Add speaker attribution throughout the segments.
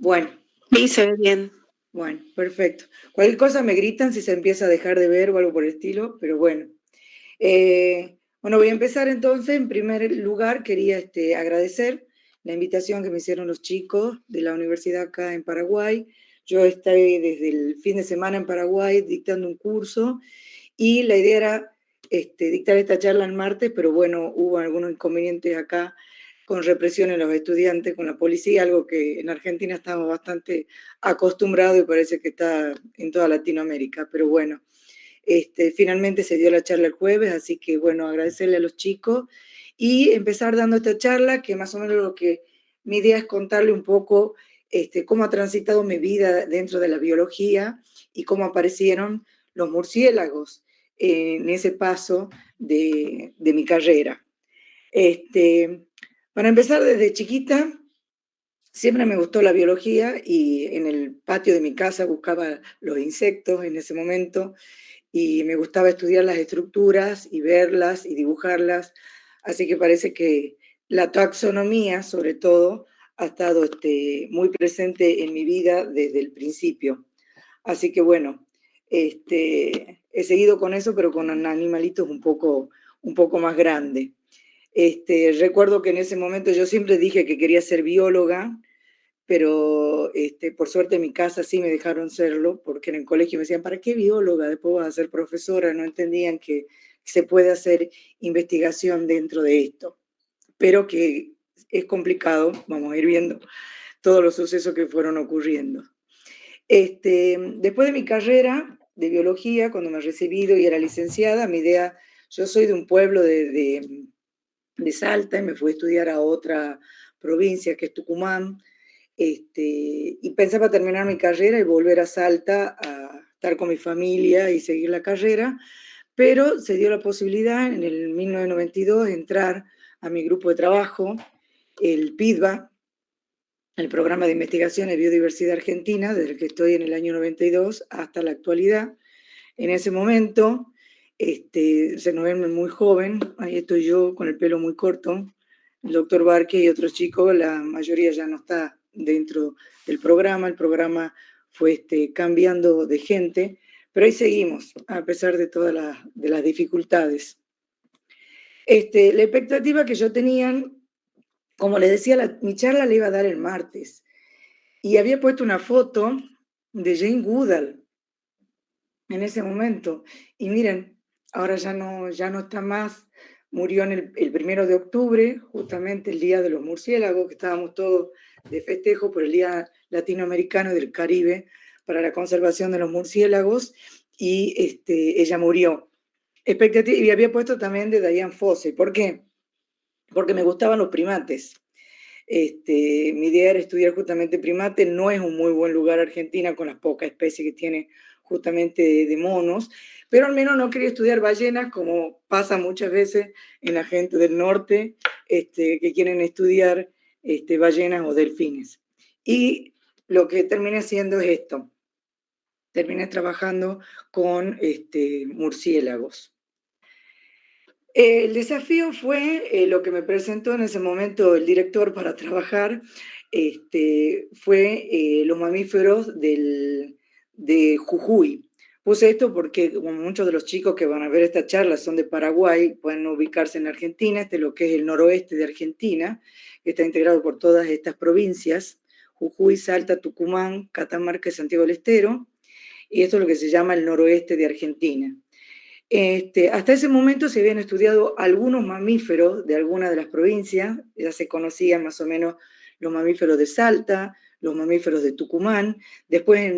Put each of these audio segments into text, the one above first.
Speaker 1: Bueno,
Speaker 2: Sí, se ve bien.
Speaker 1: bueno, perfecto. Cualquier cosa me gritan si se empieza a dejar de ver o algo por el estilo, pero bueno. Bueno, voy a empezar entonces. En primer lugar, quería agradecer la invitación que me hicieron los chicos de la universidad acá en Paraguay. Yo estoy desde el fin de semana en Paraguay dictando un curso y la idea era dictar esta charla el martes, pero bueno, hubo algunos inconvenientes acá con represión en los estudiantes, con la policía, algo que en Argentina estamos bastante acostumbrados y parece que está en toda Latinoamérica, pero bueno, finalmente se dio la charla el jueves, así que bueno, agradecerle a los chicos y empezar dando esta charla, que más o menos lo que mi idea es contarle un poco cómo ha transitado mi vida dentro de la biología y cómo aparecieron los murciélagos en ese paso de mi carrera. Para empezar, desde chiquita siempre me gustó la biología y en el patio de mi casa buscaba los insectos en ese momento y me gustaba estudiar las estructuras y verlas y dibujarlas, así que parece que la taxonomía, sobre todo, ha estado muy presente en mi vida desde el principio. Así que bueno, he seguido con eso, pero con animalitos un poco más grandes. Recuerdo que en ese momento yo siempre dije que quería ser bióloga, pero por suerte en mi casa sí me dejaron serlo, porque en el colegio me decían, ¿para qué bióloga? Después vas a ser profesora, no entendían que se puede hacer investigación dentro de esto, pero que es complicado, vamos a ir viendo todos los sucesos que fueron ocurriendo. Después de mi carrera de biología, cuando me recibí y era licenciada, mi idea, yo soy de un pueblo de Salta y me fui a estudiar a otra provincia que es Tucumán, y pensaba terminar mi carrera y volver a Salta a estar con mi familia y seguir la carrera, pero se dio la posibilidad en el 1992 de entrar a mi grupo de trabajo, el PIDBA, el Programa de Investigación de Biodiversidad Argentina, desde el que estoy en el año 92 hasta la actualidad. En ese momento, se nos ven muy joven, ahí estoy yo con el pelo muy corto, el doctor Barque y otros chicos, la mayoría ya no está dentro del programa, el programa fue cambiando de gente, pero ahí seguimos, a pesar de todas de las dificultades. La expectativa que yo tenía, como les decía, mi charla le iba a dar el martes, y había puesto una foto de Jane Goodall en ese momento. Y miren, ahora ya no está más, murió el 1 de octubre, justamente el Día de los Murciélagos, que estábamos todos de festejo por el Día Latinoamericano y del Caribe para la conservación de los murciélagos, y ella murió. Expectativa, y había puesto también de Diane Fossey. ¿Por qué? Porque me gustaban los primates. Mi idea era estudiar justamente primates. No es un muy buen lugar Argentina con las pocas especies que tiene justamente de monos, pero al menos no quería estudiar ballenas, como pasa muchas veces en la gente del norte, que quieren estudiar ballenas o delfines. Y lo que terminé haciendo es esto. Terminé trabajando con murciélagos. El desafío fue lo que me presentó en ese momento el director para trabajar, fue los mamíferos de Jujuy. Puse esto porque como muchos de los chicos que van a ver esta charla son de Paraguay, pueden ubicarse en Argentina, lo que es el noroeste de Argentina, que está integrado por todas estas provincias, Jujuy, Salta, Tucumán, Catamarca y Santiago del Estero, y esto es lo que se llama el noroeste de Argentina. Hasta ese momento se habían estudiado algunos mamíferos de algunas de las provincias, ya se conocían más o menos los mamíferos de Salta, los mamíferos de Tucumán. Después,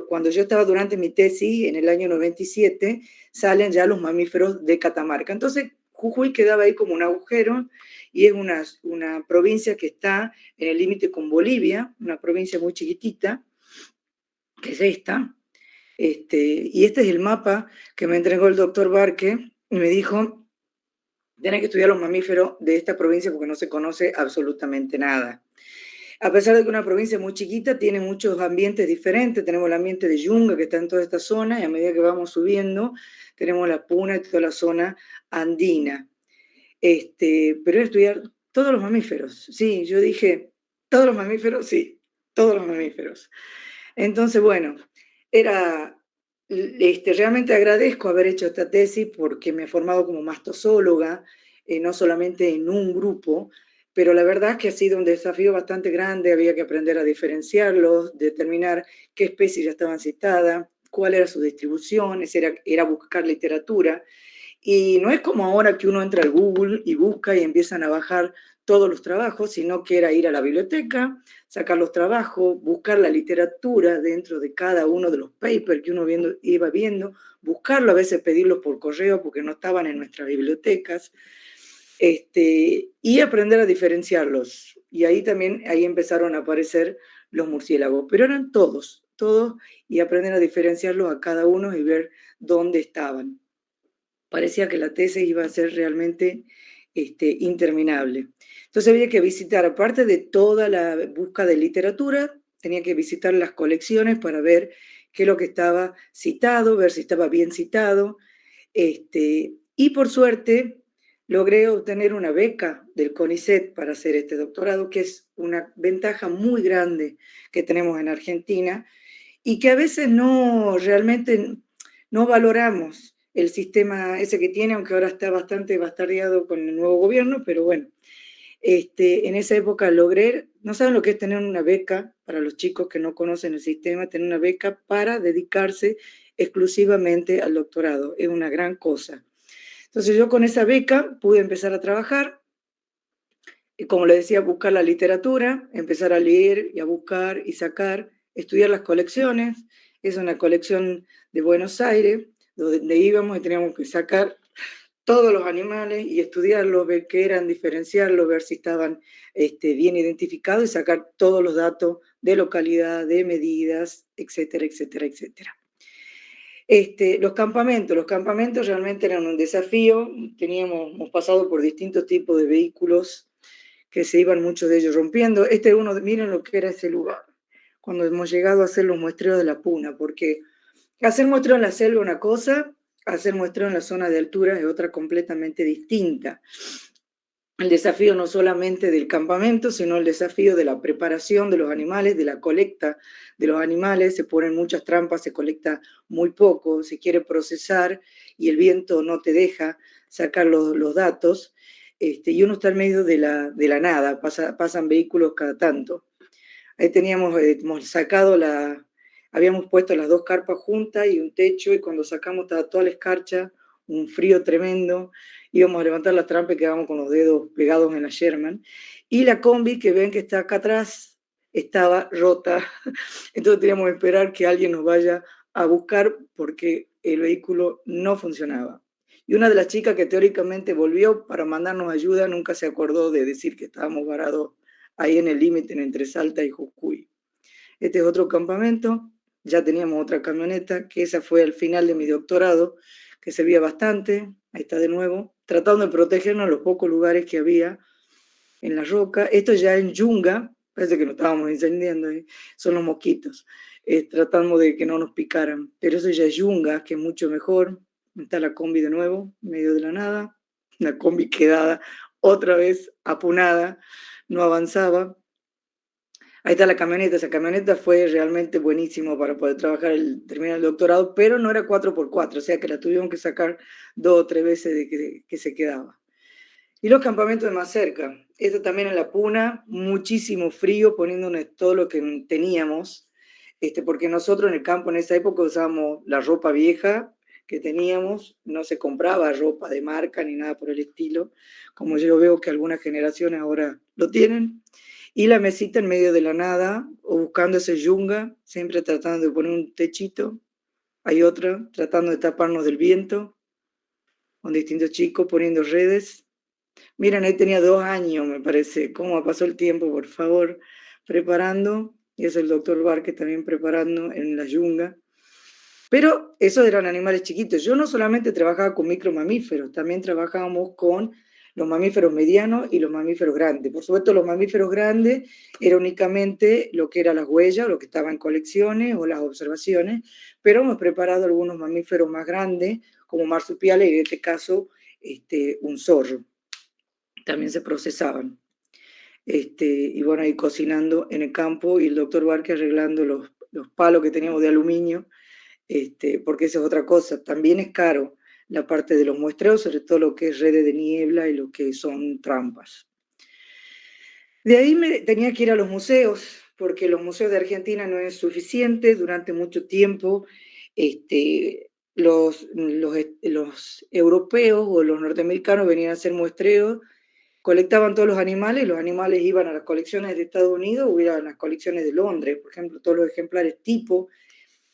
Speaker 1: cuando yo estaba durante mi tesis, en el año 97, salen ya los mamíferos de Catamarca. Entonces, Jujuy quedaba ahí como un agujero, y es una provincia que está en el límite con Bolivia, una provincia muy chiquitita, que es esta. Y este es el mapa que me entregó el doctor Barque y me dijo, tenés que estudiar los mamíferos de esta provincia porque no se conoce absolutamente nada. A pesar de que una provincia muy chiquita tiene muchos ambientes diferentes, tenemos el ambiente de Yunga que está en toda esta zona, y a medida que vamos subiendo tenemos la Puna y toda la zona andina. Pero estudiar todos los mamíferos, sí, yo dije, todos los mamíferos, sí, todos los mamíferos. Entonces, bueno, era, realmente agradezco haber hecho esta tesis porque me he formado como mastozóloga, no solamente en un grupo, pero la verdad es que ha sido un desafío bastante grande, había que aprender a diferenciarlos, determinar qué especies ya estaban citadas, cuál era su distribución, era buscar literatura. Y no es como ahora que uno entra al Google y busca y empiezan a bajar todos los trabajos, sino que era ir a la biblioteca, sacar los trabajos, buscar la literatura dentro de cada uno de los papers que uno iba viendo, buscarlo, a veces pedirlos por correo porque no estaban en nuestras bibliotecas, y aprender a diferenciarlos. Y ahí también, ahí empezaron a aparecer los murciélagos, pero eran todos, todos, y aprender a diferenciarlos a cada uno y ver dónde estaban. Parecía que la tesis iba a ser realmente interminable. Entonces había que visitar, aparte de toda la búsqueda de literatura, tenía que visitar las colecciones para ver qué es lo que estaba citado, ver si estaba bien citado. Y por suerte logré obtener una beca del CONICET para hacer este doctorado, que es una ventaja muy grande que tenemos en Argentina y que a veces no realmente no valoramos el sistema ese que tiene, aunque ahora está bastante bastardeado con el nuevo gobierno, pero bueno, en esa época logré, no saben lo que es tener una beca para los chicos que no conocen el sistema, tener una beca para dedicarse exclusivamente al doctorado, es una gran cosa. Entonces yo con esa beca pude empezar a trabajar, y como le decía, buscar la literatura, empezar a leer y a buscar y sacar, estudiar las colecciones. Es una colección de Buenos Aires, donde íbamos y teníamos que sacar todos los animales y estudiarlos, ver qué eran, diferenciarlos, ver si estaban bien identificados y sacar todos los datos de localidad, de medidas, etcétera, etcétera, etcétera. Los campamentos realmente eran un desafío, hemos pasado por distintos tipos de vehículos que se iban muchos de ellos rompiendo. Miren lo que era ese lugar, cuando hemos llegado a hacer los muestreos de la puna, porque hacer muestreo en la selva es una cosa, hacer muestreo en la zona de altura es otra completamente distinta. El desafío no solamente del campamento, sino el desafío de la preparación de los animales, de la colecta de los animales. Se ponen muchas trampas, se colecta muy poco, se quiere procesar y el viento no te deja sacar los datos. Y uno está en medio de la nada, pasan vehículos cada tanto. Ahí hemos sacado habíamos puesto las dos carpas juntas y un techo, y cuando sacamos estaba toda la escarcha, un frío tremendo, íbamos a levantar las trampas y quedábamos con los dedos pegados en la Sherman, y la combi que ven que está acá atrás estaba rota, entonces teníamos que esperar que alguien nos vaya a buscar porque el vehículo no funcionaba. Y una de las chicas que teóricamente volvió para mandarnos ayuda nunca se acordó de decir que estábamos varados ahí en el límite entre Salta y Jujuy. Este es otro campamento, ya teníamos otra camioneta, que esa fue al final de mi doctorado, que servía bastante, ahí está de nuevo, tratando de protegernos los pocos lugares que había en la roca. Esto ya en Yunga, parece que nos estábamos incendiando, son los mosquitos, tratando de que no nos picaran, pero eso ya es Yunga, que es mucho mejor. Está la combi de nuevo, en medio de la nada, una combi quedada otra vez apunada, no avanzaba. Ahí está la camioneta, esa camioneta fue realmente buenísimo para poder terminar el doctorado, pero no era 4x4, o sea que la tuvimos que sacar 2 o 3 veces de que se quedaba. Y los campamentos de más cerca, esto también en la Puna, muchísimo frío, poniéndonos todo lo que teníamos, porque nosotros en el campo en esa época usábamos la ropa vieja que teníamos, no se compraba ropa de marca ni nada por el estilo, como yo veo que algunas generaciones ahora lo tienen, y la mesita en medio de la nada, o buscando ese yunga, siempre tratando de poner un techito, hay otra tratando de taparnos del viento, con distintos chicos poniendo redes. Miren, ahí tenía 2 años, me parece. ¿Cómo pasó el tiempo, por favor? Preparando, y es el doctor Várquez también preparando en la yunga. Pero esos eran animales chiquitos. Yo no solamente trabajaba con micromamíferos, también trabajábamos con los mamíferos medianos y los mamíferos grandes. Por supuesto, los mamíferos grandes era únicamente lo que eran las huellas, lo que estaba en colecciones o las observaciones, pero hemos preparado algunos mamíferos más grandes, como marsupiales, y en este caso un zorro. También se procesaban. y bueno, ahí cocinando en el campo y el doctor Barque arreglando los palos que teníamos de aluminio, porque esa es otra cosa, también es caro la parte de los muestreos, sobre todo lo que es redes de niebla y lo que son trampas. De ahí me tenía que ir a los museos, porque los museos de Argentina no es suficiente. Durante mucho tiempo, los europeos o los norteamericanos venían a hacer muestreos, colectaban todos los animales iban a las colecciones de Estados Unidos o iban a las colecciones de Londres. Por ejemplo, todos los ejemplares tipo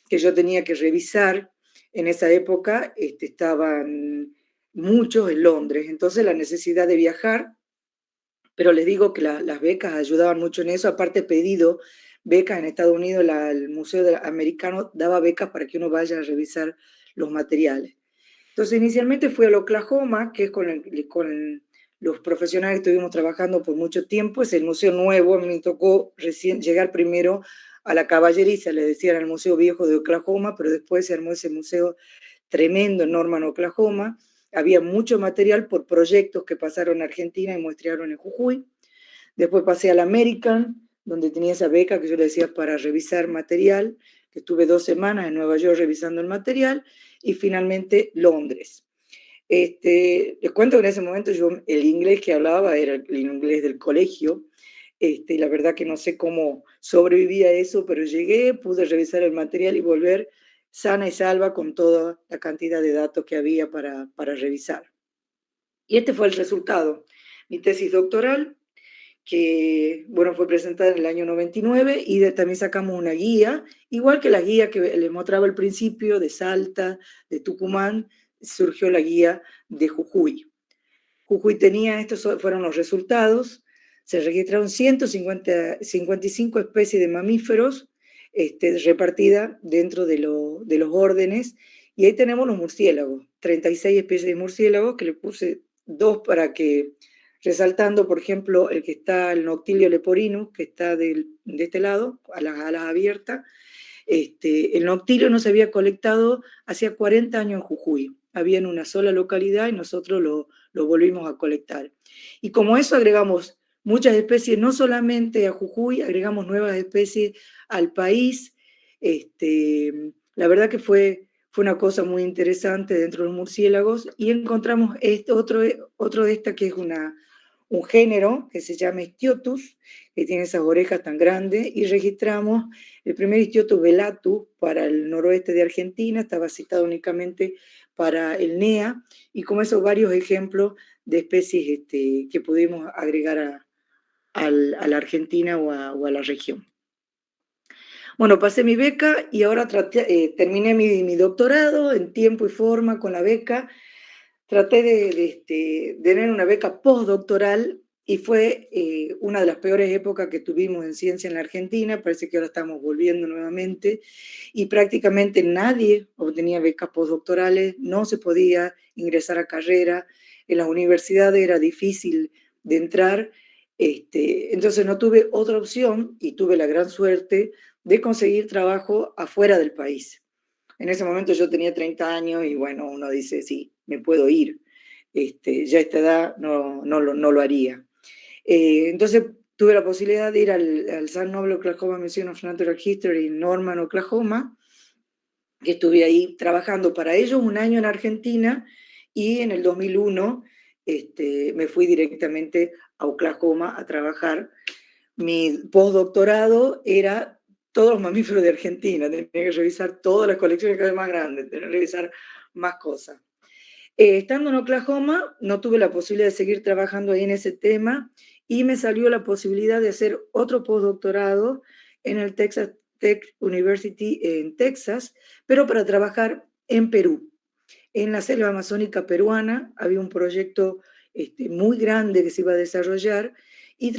Speaker 1: que yo tenía que revisar en esa época estaban muchos en Londres. Entonces la necesidad de viajar, pero les digo que las becas ayudaban mucho en eso. Aparte he pedido becas en Estados Unidos, el Museo Americano daba becas para que uno vaya a revisar los materiales. Entonces inicialmente fui al Oklahoma, que es con los profesionales que estuvimos trabajando por mucho tiempo, es el museo nuevo. A mí me tocó recién llegar primero a la caballeriza, le decían al Museo Viejo de Oklahoma, pero después se armó ese museo tremendo en Norman, Oklahoma. Había mucho material por proyectos que pasaron a Argentina y muestrearon en Jujuy. Después pasé al American, donde tenía esa beca que yo le decía para revisar material, que estuve 2 semanas en Nueva York revisando el material, y finalmente Londres. Les cuento que en ese momento yo el inglés que hablaba era el inglés del colegio, y la verdad que no sé cómo sobreviví a eso, pero llegué, pude revisar el material y volver sana y salva con toda la cantidad de datos que había para revisar. Y este fue el resultado. Mi tesis doctoral, que bueno, fue presentada en el año 99 y también sacamos una guía, igual que la guía que les mostraba al principio de Salta, de Tucumán, surgió la guía de Jujuy. Jujuy tenía, estos fueron los resultados, se registraron 155 especies de mamíferos repartidas dentro de los órdenes, y ahí tenemos los murciélagos, 36 especies de murciélagos, que le puse dos para que, resaltando, por ejemplo, el que está, el Noctilio leporinus, que está de este lado, a las alas abiertas. El noctilio no se había colectado hacía 40 años en Jujuy. Había en una sola localidad y nosotros lo volvimos a colectar. Y como eso agregamos muchas especies, no solamente a Jujuy, agregamos nuevas especies al país. La verdad que fue una cosa muy interesante dentro de los murciélagos, y encontramos otro de esta que es un género que se llama Stiotus, que tiene esas orejas tan grandes, y registramos el primer Stiotus velatus para el noroeste de Argentina, estaba citado únicamente para el NEA, y como esos varios ejemplos de especies que pudimos agregar a la Argentina o a la región. Bueno, pasé mi beca y ahora terminé mi doctorado en tiempo y forma con la beca. Traté de tener una beca postdoctoral y fue una de las peores épocas que tuvimos en ciencia en la Argentina. Parece que ahora estamos volviendo nuevamente y prácticamente nadie obtenía becas postdoctorales, no se podía ingresar a carrera, en las universidades era difícil de entrar. Entonces no tuve otra opción y tuve la gran suerte de conseguir trabajo afuera del país. En ese momento yo tenía 30 años y bueno, uno dice, sí, me puedo ir. Ya a esta edad no lo haría. Entonces tuve la posibilidad de ir al San Noble Oklahoma Museum of Natural History en Norman, Oklahoma, que estuve ahí trabajando para ellos un año en Argentina, y en el 2001 me fui directamente a Oklahoma a trabajar. Mi postdoctorado era todos los mamíferos de Argentina, tenía que revisar todas las colecciones cada vez más grandes, tenía que revisar más cosas. Estando en Oklahoma, no tuve la posibilidad de seguir trabajando ahí en ese tema, y me salió la posibilidad de hacer otro postdoctorado en el Texas Tech University en Texas, pero para trabajar en Perú. En la selva amazónica peruana había un proyecto muy grande que se iba a desarrollar, y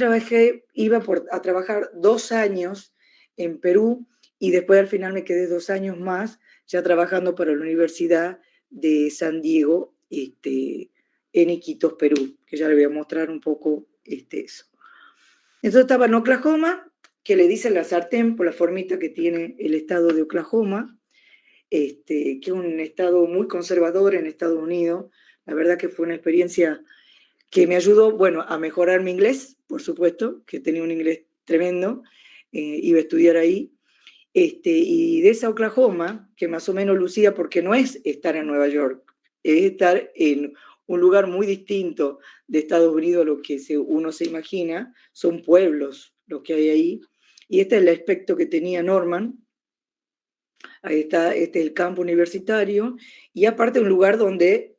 Speaker 1: iba a trabajar 2 años en Perú, y después al final me quedé 2 años más ya trabajando para la Universidad de San Diego en Iquitos, Perú, que ya le voy a mostrar un poco eso. Entonces estaba en Oklahoma, que le dicen la sartén por la formita que tiene el estado de Oklahoma, que es un estado muy conservador en Estados Unidos. La verdad que fue una experiencia que me ayudó, bueno, a mejorar mi inglés, por supuesto, que tenía un inglés tremendo, iba a estudiar ahí. Y de esa Oklahoma, que más o menos lucía, porque no es estar en Nueva York, es estar en un lugar muy distinto de Estados Unidos a lo que uno se imagina, son pueblos los que hay ahí. Y este es el aspecto que tenía Norman. Ahí está, este es el campo universitario, y aparte un lugar donde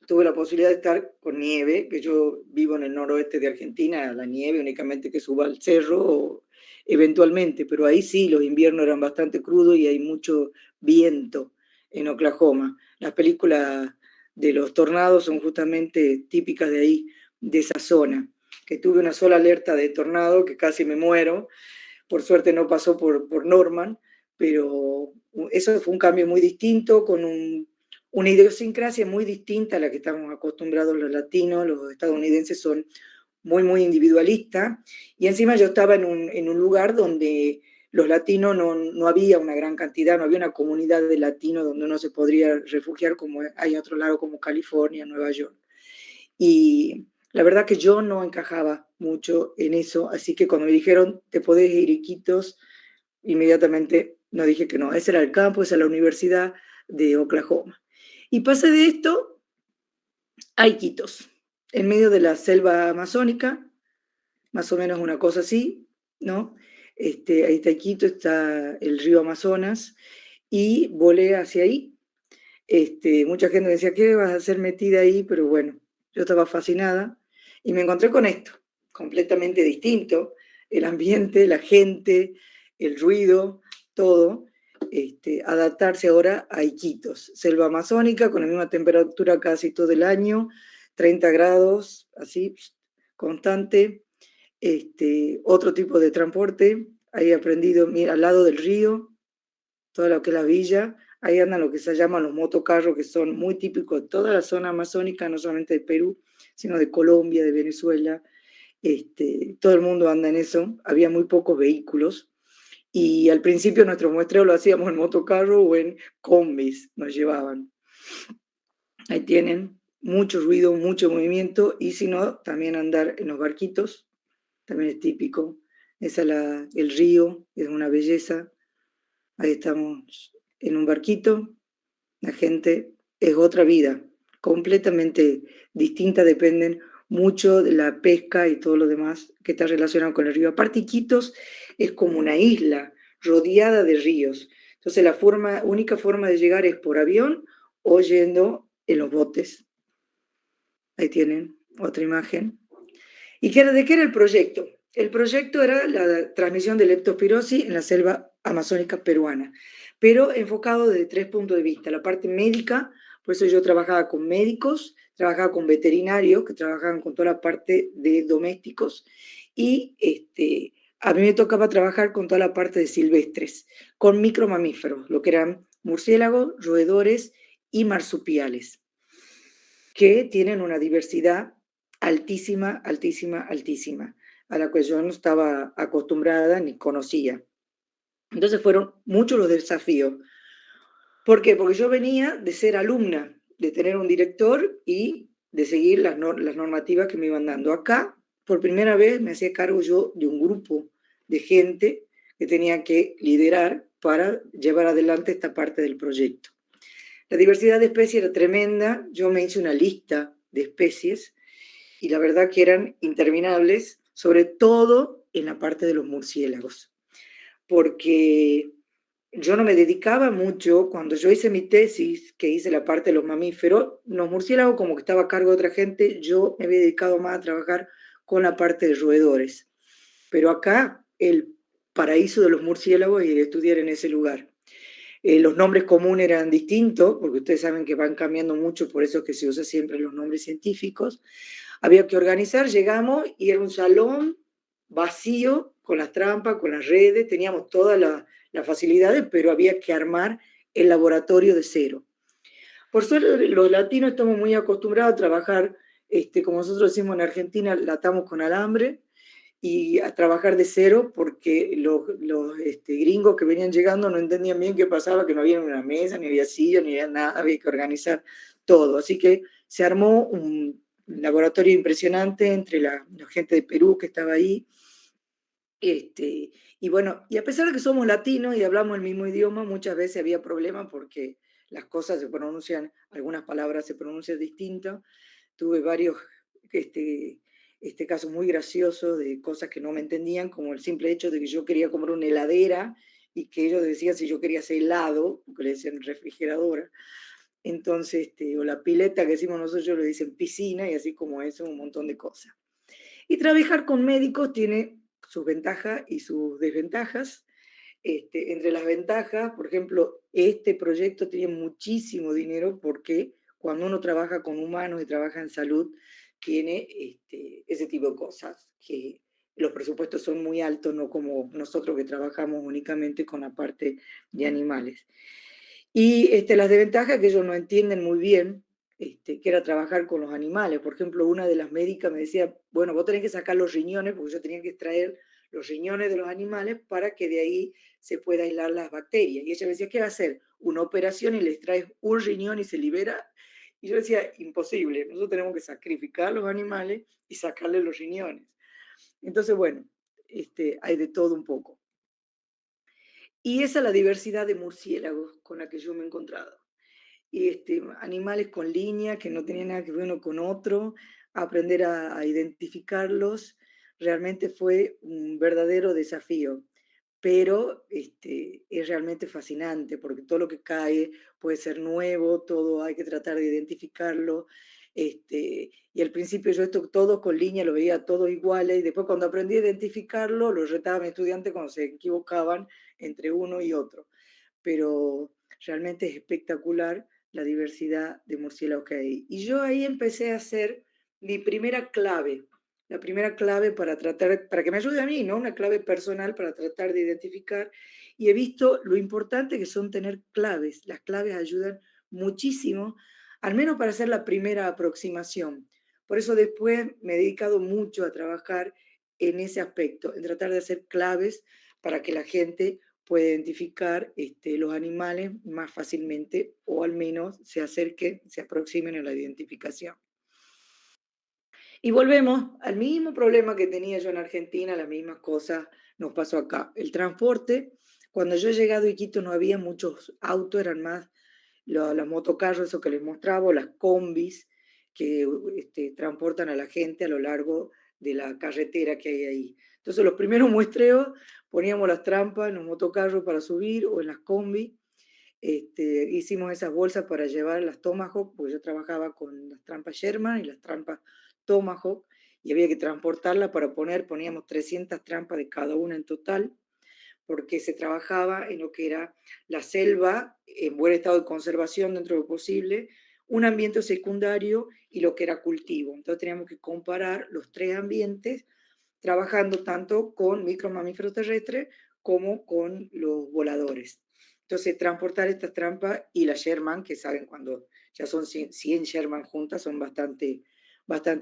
Speaker 1: tuve la posibilidad de estar con nieve, que yo vivo en el noroeste de Argentina, la nieve únicamente que suba al cerro o eventualmente, pero ahí sí los inviernos eran bastante crudos y hay mucho viento en Oklahoma. Las películas de los tornados son justamente típicas de ahí, de esa zona, que tuve una sola alerta de tornado que casi me muero, por suerte no pasó por Norman, pero eso fue un cambio muy distinto, con una idiosincrasia muy distinta a la que estamos acostumbrados los latinos. Los estadounidenses son muy, muy individualistas, y encima yo estaba en un lugar donde los latinos no había una gran cantidad, no había una comunidad de latinos donde uno se podría refugiar como hay en otro lado como California, Nueva York. Y la verdad que yo no encajaba mucho en eso, así que cuando me dijeron, te podés ir, Iquitos, inmediatamente no dije que no. Ese era el campus, esa era la universidad de Oklahoma. Y pasé de esto a Iquitos, en medio de la selva amazónica, más o menos una cosa así, ¿no? Ahí está Iquitos, está el río Amazonas, y volé hacia ahí. Mucha gente me decía, ¿qué vas a hacer metida ahí? Pero bueno, yo estaba fascinada y me encontré con esto, completamente distinto, el ambiente, la gente, el ruido, todo. Adaptarse ahora a Iquitos, selva amazónica, con la misma temperatura casi todo el año, 30 grados, así, constante. Otro tipo de transporte, ahí he aprendido, mira, al lado del río, todo lo que es la villa, ahí andan lo que se llaman los motocarros, que son muy típicos de toda la zona amazónica, no solamente de Perú, sino de Colombia, de Venezuela. Todo el mundo anda en eso, había muy pocos vehículos, y al principio nuestro muestreo lo hacíamos en motocarro o en combis, nos llevaban. Ahí tienen mucho ruido, mucho movimiento, y si no, también andar en los barquitos, también es típico. El río, es una belleza. Ahí estamos en un barquito, la gente es otra vida, completamente distinta, dependen mucho de la pesca y todo lo demás que está relacionado con el río. Aparte, Iquitos es como una isla rodeada de ríos. Entonces, única forma de llegar es por avión o yendo en los botes. Ahí tienen otra imagen. ¿Y de qué era el proyecto? El proyecto era la transmisión de leptospirosis en la selva amazónica peruana, pero enfocado desde 3 puntos de vista. La parte médica, por eso yo trabajaba con médicos, trabajaba con veterinarios que trabajaban con toda la parte de domésticos, y a mí me tocaba trabajar con toda la parte de silvestres, con micromamíferos, lo que eran murciélagos, roedores y marsupiales, que tienen una diversidad altísima, altísima, altísima, a la que yo no estaba acostumbrada ni conocía. Entonces fueron muchos los desafíos. ¿Por qué? Porque yo venía de ser alumna, de tener un director y de seguir las normativas que me iban dando. Acá, por primera vez, me hacía cargo yo de un grupo de gente que tenía que liderar para llevar adelante esta parte del proyecto. La diversidad de especies era tremenda. Yo me hice una lista de especies y la verdad que eran interminables, sobre todo en la parte de los murciélagos, porque yo no me dedicaba mucho, cuando yo hice mi tesis, que hice la parte de los mamíferos, los murciélagos como que estaba a cargo de otra gente, yo me había dedicado más a trabajar con la parte de roedores. Pero acá el paraíso de los murciélagos y de estudiar en ese lugar. Los nombres comunes eran distintos, porque ustedes saben que van cambiando mucho, por eso es que se usa siempre los nombres científicos. Había que organizar, llegamos y era un salón vacío, con las trampas, con las redes, teníamos todas las facilidades, pero había que armar el laboratorio de cero. Por suerte, los latinos estamos muy acostumbrados a trabajar, como nosotros decimos en Argentina, latamos con alambre, y a trabajar de cero, porque los gringos que venían llegando no entendían bien qué pasaba, que no había una mesa, ni había silla, ni había nada, había que organizar todo. Así que se armó un laboratorio impresionante entre la gente de Perú que estaba ahí. Este, y bueno, y a pesar de que somos latinos y hablamos el mismo idioma, muchas veces había problemas porque las cosas se pronuncian, algunas palabras se pronuncian distinto. Tuve varios este, casos muy graciosos de cosas que no me entendían, como el simple hecho de que yo quería comer una heladera y que ellos decían si yo quería hacer helado, porque le decían refrigeradora. Entonces, o la pileta que decimos nosotros le dicen piscina y así como eso, un montón de cosas. Y trabajar con médicos tiene sus ventajas y sus desventajas. Entre las ventajas, por ejemplo, este proyecto tiene muchísimo dinero porque cuando uno trabaja con humanos y trabaja en salud, tiene ese tipo de cosas, que los presupuestos son muy altos, no como nosotros que trabajamos únicamente con la parte de animales. Y las desventajas que ellos no entienden muy bien, que era trabajar con los animales. Por ejemplo, una de las médicas me decía, bueno, vos tenés que sacar los riñones, porque yo tenía que extraer los riñones de los animales para que de ahí se pueda aislar las bacterias. Y ella me decía, ¿qué va a hacer? Una operación y le extraes un riñón y se libera. Y yo decía, imposible, nosotros tenemos que sacrificar los animales y sacarle los riñones. Entonces, bueno, hay de todo un poco. Y esa es la diversidad de murciélagos con la que yo me he encontrado. Animales con línea que no tenían nada que ver uno con otro, aprender a identificarlos, realmente fue un verdadero desafío. Pero es realmente fascinante porque todo lo que cae puede ser nuevo, todo hay que tratar de identificarlo. Y al principio yo esto todo con línea lo veía todos iguales y después cuando aprendí a identificarlo, los retaba a mis estudiantes cuando se equivocaban entre uno y otro. Pero realmente es espectacular la diversidad de murciélagos que hay. Y yo ahí empecé a hacer mi primera clave, la primera clave para tratar, para que me ayude a mí, ¿no? Una clave personal para tratar de identificar. Y he visto lo importante que son tener claves. Las claves ayudan muchísimo, al menos para hacer la primera aproximación. Por eso después me he dedicado mucho a trabajar en ese aspecto, en tratar de hacer claves para que la gente pueda identificar los animales más fácilmente o al menos se acerquen, se aproximen a la identificación. Y volvemos al mismo problema que tenía yo en Argentina, las mismas cosas nos pasó acá. El transporte, cuando yo he llegado a Iquitos no había muchos autos, eran más los motocarros, eso que les mostraba, o las combis que transportan a la gente a lo largo de la carretera que hay ahí. Entonces los primeros muestreos poníamos las trampas en los motocarros para subir o en las combis. Hicimos esas bolsas para llevar las Tomahawk, porque yo trabajaba con las trampas Sherman y las trampas Tomahawk, y había que transportarlas para poníamos 300 trampas de cada una en total, porque se trabajaba en lo que era la selva en buen estado de conservación dentro de lo posible, un ambiente secundario y lo que era cultivo. Entonces teníamos que comparar los tres ambientes, trabajando tanto con micromamíferos terrestres como con los voladores. Entonces, transportar estas trampas y las Sherman, que saben cuando ya son 100 Sherman juntas, son bastante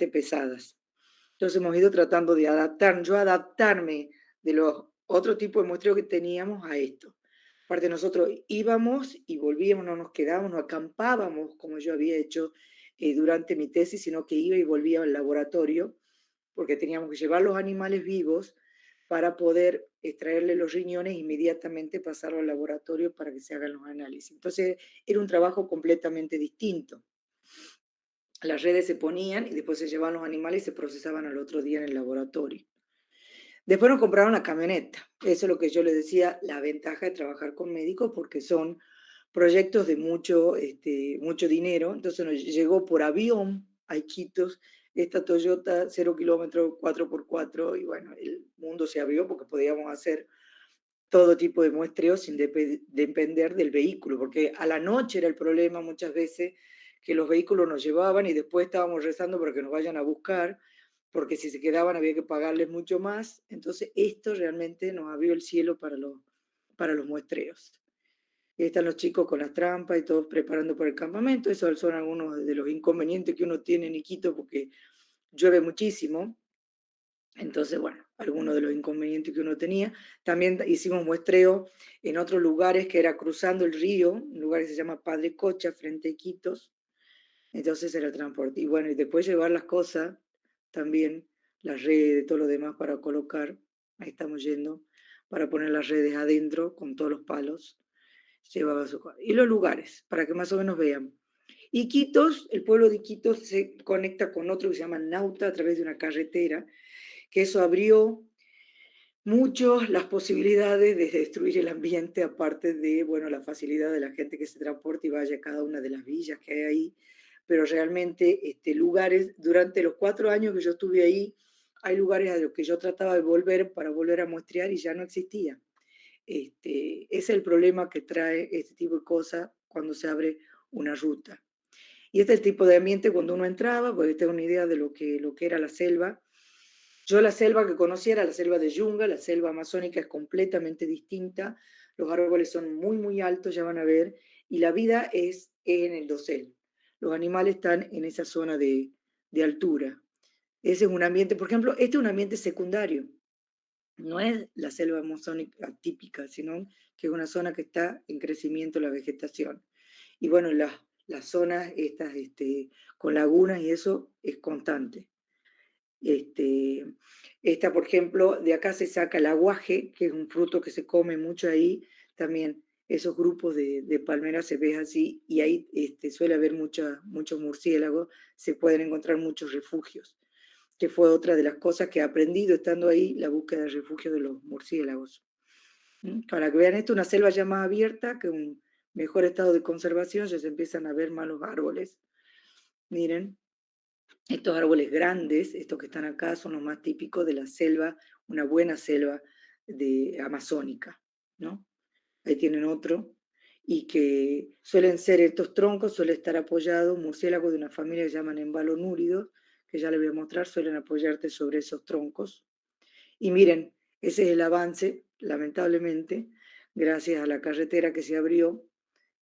Speaker 1: pesadas. Entonces hemos ido tratando de adaptarme de los otros tipos de muestreo que teníamos a esto. Aparte nosotros íbamos y volvíamos, no nos quedábamos, no acampábamos como yo había hecho durante mi tesis, sino que iba y volvía al laboratorio porque teníamos que llevar los animales vivos para poder extraerle los riñones e inmediatamente pasarlo al laboratorio para que se hagan los análisis. Entonces era un trabajo completamente distinto. Las redes se ponían y después se llevaban los animales y se procesaban al otro día en el laboratorio. Después nos compraron la camioneta. Eso es lo que yo les decía, la ventaja de trabajar con médicos porque son proyectos de mucho dinero. Entonces nos llegó por avión a Iquitos esta Toyota 0 kilómetros 4x4 y bueno, el mundo se abrió porque podíamos hacer todo tipo de muestreos sin depender del vehículo, porque a la noche era el problema muchas veces que los vehículos nos llevaban y después estábamos rezando para que nos vayan a buscar, porque si se quedaban había que pagarles mucho más. Entonces esto realmente nos abrió el cielo para los muestreos. Y ahí están los chicos con las trampas y todos preparando para el campamento. Esos son algunos de los inconvenientes que uno tiene en Iquitos porque llueve muchísimo. Entonces, bueno, algunos de los inconvenientes que uno tenía. También hicimos muestreo en otros lugares que era cruzando el río, un lugar que se llama Padre Cocha, frente a Iquitos. Entonces era el transporte. Y bueno, y después llevar las cosas también, las redes, todo lo demás para colocar. Ahí estamos yendo, para poner las redes adentro con todos los palos. Llevaba y los lugares, para que más o menos vean. Iquitos, el pueblo de Iquitos se conecta con otro que se llama Nauta a través de una carretera, que eso abrió mucho las posibilidades de destruir el ambiente, aparte de, bueno, la facilidad de la gente que se transporte y vaya a cada una de las villas que hay ahí. Pero realmente lugares, durante los 4 años que yo estuve ahí, hay lugares a los que yo trataba de volver para volver a muestrear y ya no existía. Es el problema que trae este tipo de cosas cuando se abre una ruta. Y este es el tipo de ambiente cuando uno entraba, porque tengo una idea de lo que era la selva. Yo la selva que conocía era la selva de Yunga, la selva amazónica es completamente distinta, los árboles son muy, muy altos, ya van a ver, y la vida es en el dosel. Los animales están en esa zona de altura. Ese es un ambiente, por ejemplo, este es un ambiente secundario, no es la selva amazónica típica, sino que es una zona que está en crecimiento la vegetación. Y bueno, las zonas estas con lagunas y eso es constante. Este, Esta, por ejemplo, de acá se saca el aguaje, que es un fruto que se come mucho ahí, también esos grupos de palmeras se ven así, y ahí suele haber muchos murciélagos, se pueden encontrar muchos refugios, que fue otra de las cosas que he aprendido estando ahí, la búsqueda de refugio de los murciélagos. Para que vean esto, una selva ya más abierta, que un mejor estado de conservación, ya se empiezan a ver más los árboles. Miren, estos árboles grandes, estos que están acá, son los más típicos de la selva, una buena selva amazónica, ¿no? Ahí tienen otro, y que suelen ser estos troncos, suele estar apoyado murciélagos de una familia que se llaman embalonúridos, que ya les voy a mostrar, suelen apoyarte sobre esos troncos. Y miren, ese es el avance, lamentablemente, gracias a la carretera que se abrió,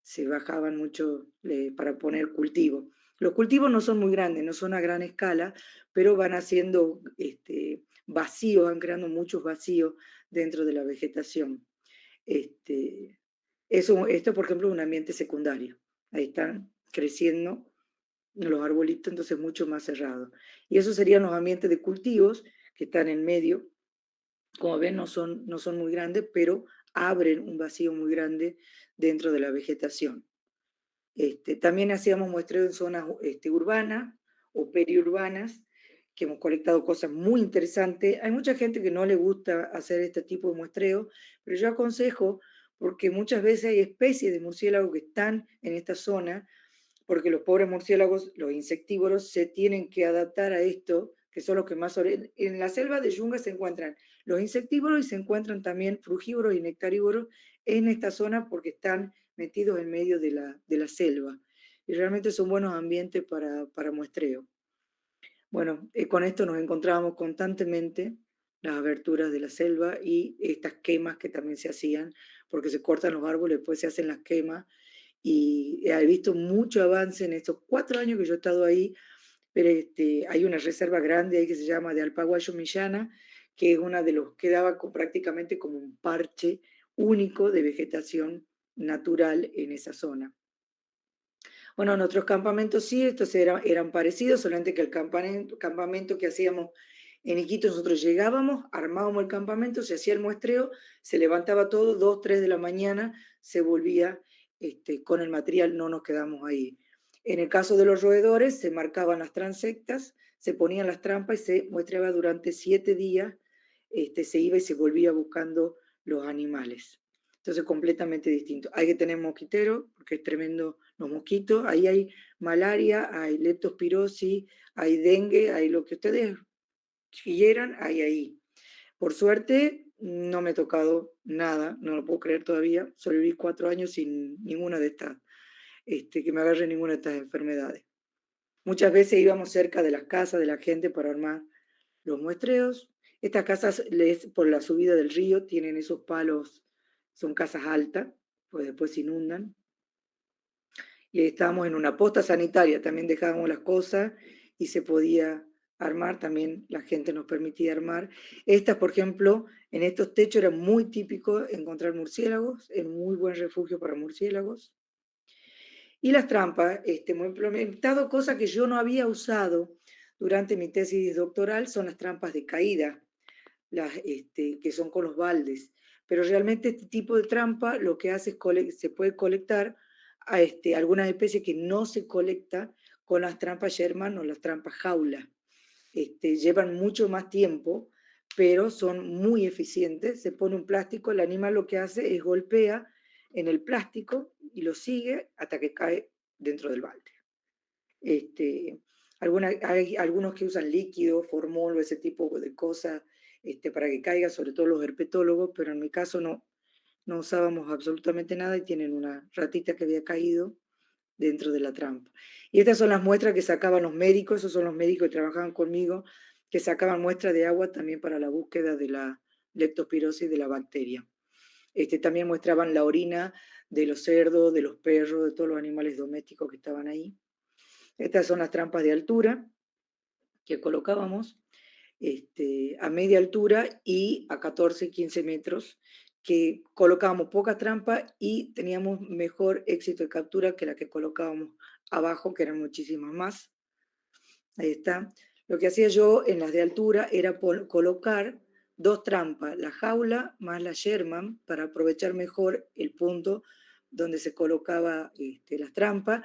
Speaker 1: se bajaban mucho para poner cultivo. Los cultivos no son muy grandes, no son a gran escala, pero van haciendo vacíos, van creando muchos vacíos dentro de la vegetación. Esto, por ejemplo, es un ambiente secundario. Ahí están creciendo los arbolitos, entonces mucho más cerrado. Y esos serían los ambientes de cultivos que están en medio. Como ven, no son muy grandes, pero abren un vacío muy grande dentro de la vegetación. También hacíamos muestreo en zonas urbanas o periurbanas, que hemos colectado cosas muy interesantes. Hay mucha gente que no le gusta hacer este tipo de muestreo, pero yo aconsejo, porque muchas veces hay especies de murciélagos que están en esta zona, porque los pobres murciélagos, los insectívoros, se tienen que adaptar a esto, que son los que más... En la selva de Yunga se encuentran los insectívoros y se encuentran también frugívoros y nectarívoros en esta zona porque están metidos en medio de la selva. Y realmente son buenos ambientes para muestreo. Bueno, con esto nos encontrábamos constantemente las aberturas de la selva y estas quemas que también se hacían, porque se cortan los árboles, después se hacen las quemas, y he visto mucho avance en estos 4 años que yo he estado ahí, pero hay una reserva grande ahí que se llama de Alpaguayo Millana, que es una de los que daba prácticamente como un parche único de vegetación natural en esa zona. Bueno, nuestros campamentos sí, estos eran parecidos, solamente que el campamento que hacíamos en Iquitos, nosotros llegábamos, armábamos el campamento, se hacía el muestreo, se levantaba todo, 2, 3 de la mañana, se volvía con el material, no nos quedamos ahí. En el caso de los roedores, se marcaban las transectas, se ponían las trampas y se muestreaba durante 7 días, se iba y se volvía buscando los animales. Entonces, completamente distinto. Hay que tener mosquitero, porque es tremendo los mosquitos. Ahí hay malaria, hay leptospirosis, hay dengue, hay lo que ustedes quieran, hay ahí. Por suerte, no me he tocado nada, no lo puedo creer todavía. Sobreviví 4 años sin ninguna de estas, que me agarre ninguna de estas enfermedades. Muchas veces íbamos cerca de las casas de la gente para armar los muestreos. Estas casas, por la subida del río, tienen esos palos, son casas altas, pues después se inundan. Y estábamos en una posta sanitaria, también dejábamos las cosas y se podía armar, también la gente nos permitía armar. Estas, por ejemplo, en estos techos era muy típico encontrar murciélagos, en muy buen refugio para murciélagos. Y las trampas, hemos implementado cosas que yo no había usado durante mi tesis doctoral, son las trampas de caída, que son con los baldes. Pero realmente este tipo de trampa lo que hace es se puede colectar a algunas especies que no se colecta con las trampas Sherman o las trampas jaula. Llevan mucho más tiempo, pero son muy eficientes. Se pone un plástico, el animal lo que hace es golpea en el plástico y lo sigue hasta que cae dentro del balde. Este, hay algunos que usan líquido, formol o ese tipo de cosas para que caiga, sobre todo los herpetólogos, pero en mi caso no usábamos absolutamente nada y tienen una ratita que había caído dentro de la trampa. Y estas son las muestras que sacaban los médicos, esos son los médicos que trabajaban conmigo, que sacaban muestras de agua también para la búsqueda de la leptospirosis de la bacteria. También muestraban la orina de los cerdos, de los perros, de todos los animales domésticos que estaban ahí. Estas son las trampas de altura que colocábamos a media altura y a 14, 15 metros, que colocábamos poca trampa y teníamos mejor éxito de captura que la que colocábamos abajo, que eran muchísimas más. Ahí está. Lo que hacía yo en las de altura era colocar dos trampas, la jaula más la Sherman, para aprovechar mejor el punto donde se colocaba las trampas,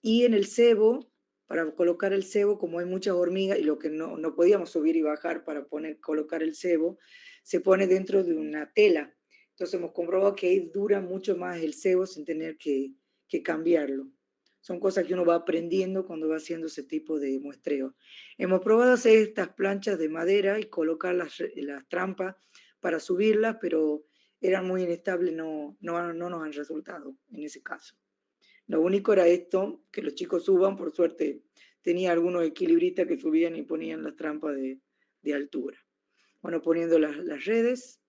Speaker 1: y en el cebo, para colocar el cebo, como hay muchas hormigas y lo que no podíamos subir y bajar para colocar el cebo, se pone dentro de una tela. Entonces hemos comprobado que ahí dura mucho más el cebo sin tener que cambiarlo. Son cosas que uno va aprendiendo cuando va haciendo ese tipo de muestreo. Hemos probado hacer estas planchas de madera y colocar las trampas para subirlas, pero eran muy inestables, no nos han resultado en ese caso. Lo único era esto, que los chicos suban, por suerte tenía algunos equilibristas que subían y ponían las trampas de altura. Bueno, poniendo las redes,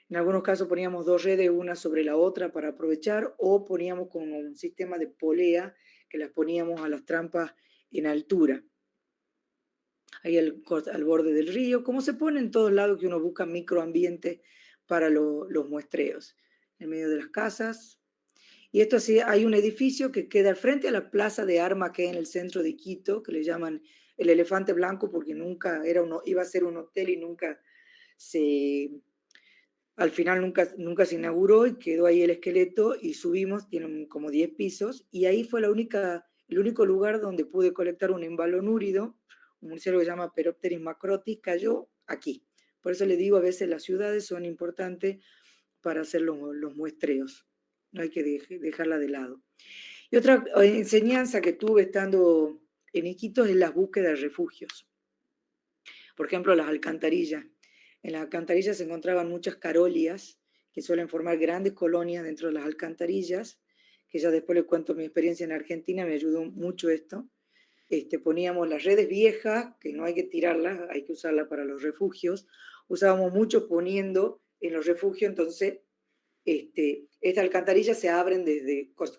Speaker 1: en algunos casos poníamos dos redes una sobre la otra para aprovechar o poníamos con un sistema de polea que las poníamos a las trampas en altura, ahí al borde del río, como se pone en todos lados que uno busca microambiente para los muestreos, en medio de las casas. Y esto así, hay un edificio que queda al frente a la plaza de armas que hay en el centro de Quito, que le llaman el Elefante Blanco porque iba a ser un hotel y al final nunca se inauguró y quedó ahí el esqueleto y subimos, tiene como 10 pisos, y ahí fue el único lugar donde pude colectar un embalonúrido, un murciélago que se llama Peropteris macrotis, cayó aquí. Por eso le digo, a veces las ciudades son importantes para hacer los muestreos, no hay que dejarla de lado. Y otra enseñanza que tuve estando en Iquitos es las búsquedas de refugios. Por ejemplo, las alcantarillas. En las alcantarillas se encontraban muchas carolias que suelen formar grandes colonias dentro de las alcantarillas, que ya después les cuento mi experiencia en Argentina, me ayudó mucho esto. Poníamos las redes viejas, que no hay que tirarlas, hay que usarlas para los refugios. Usábamos mucho poniendo en los refugios, entonces estas alcantarillas se abren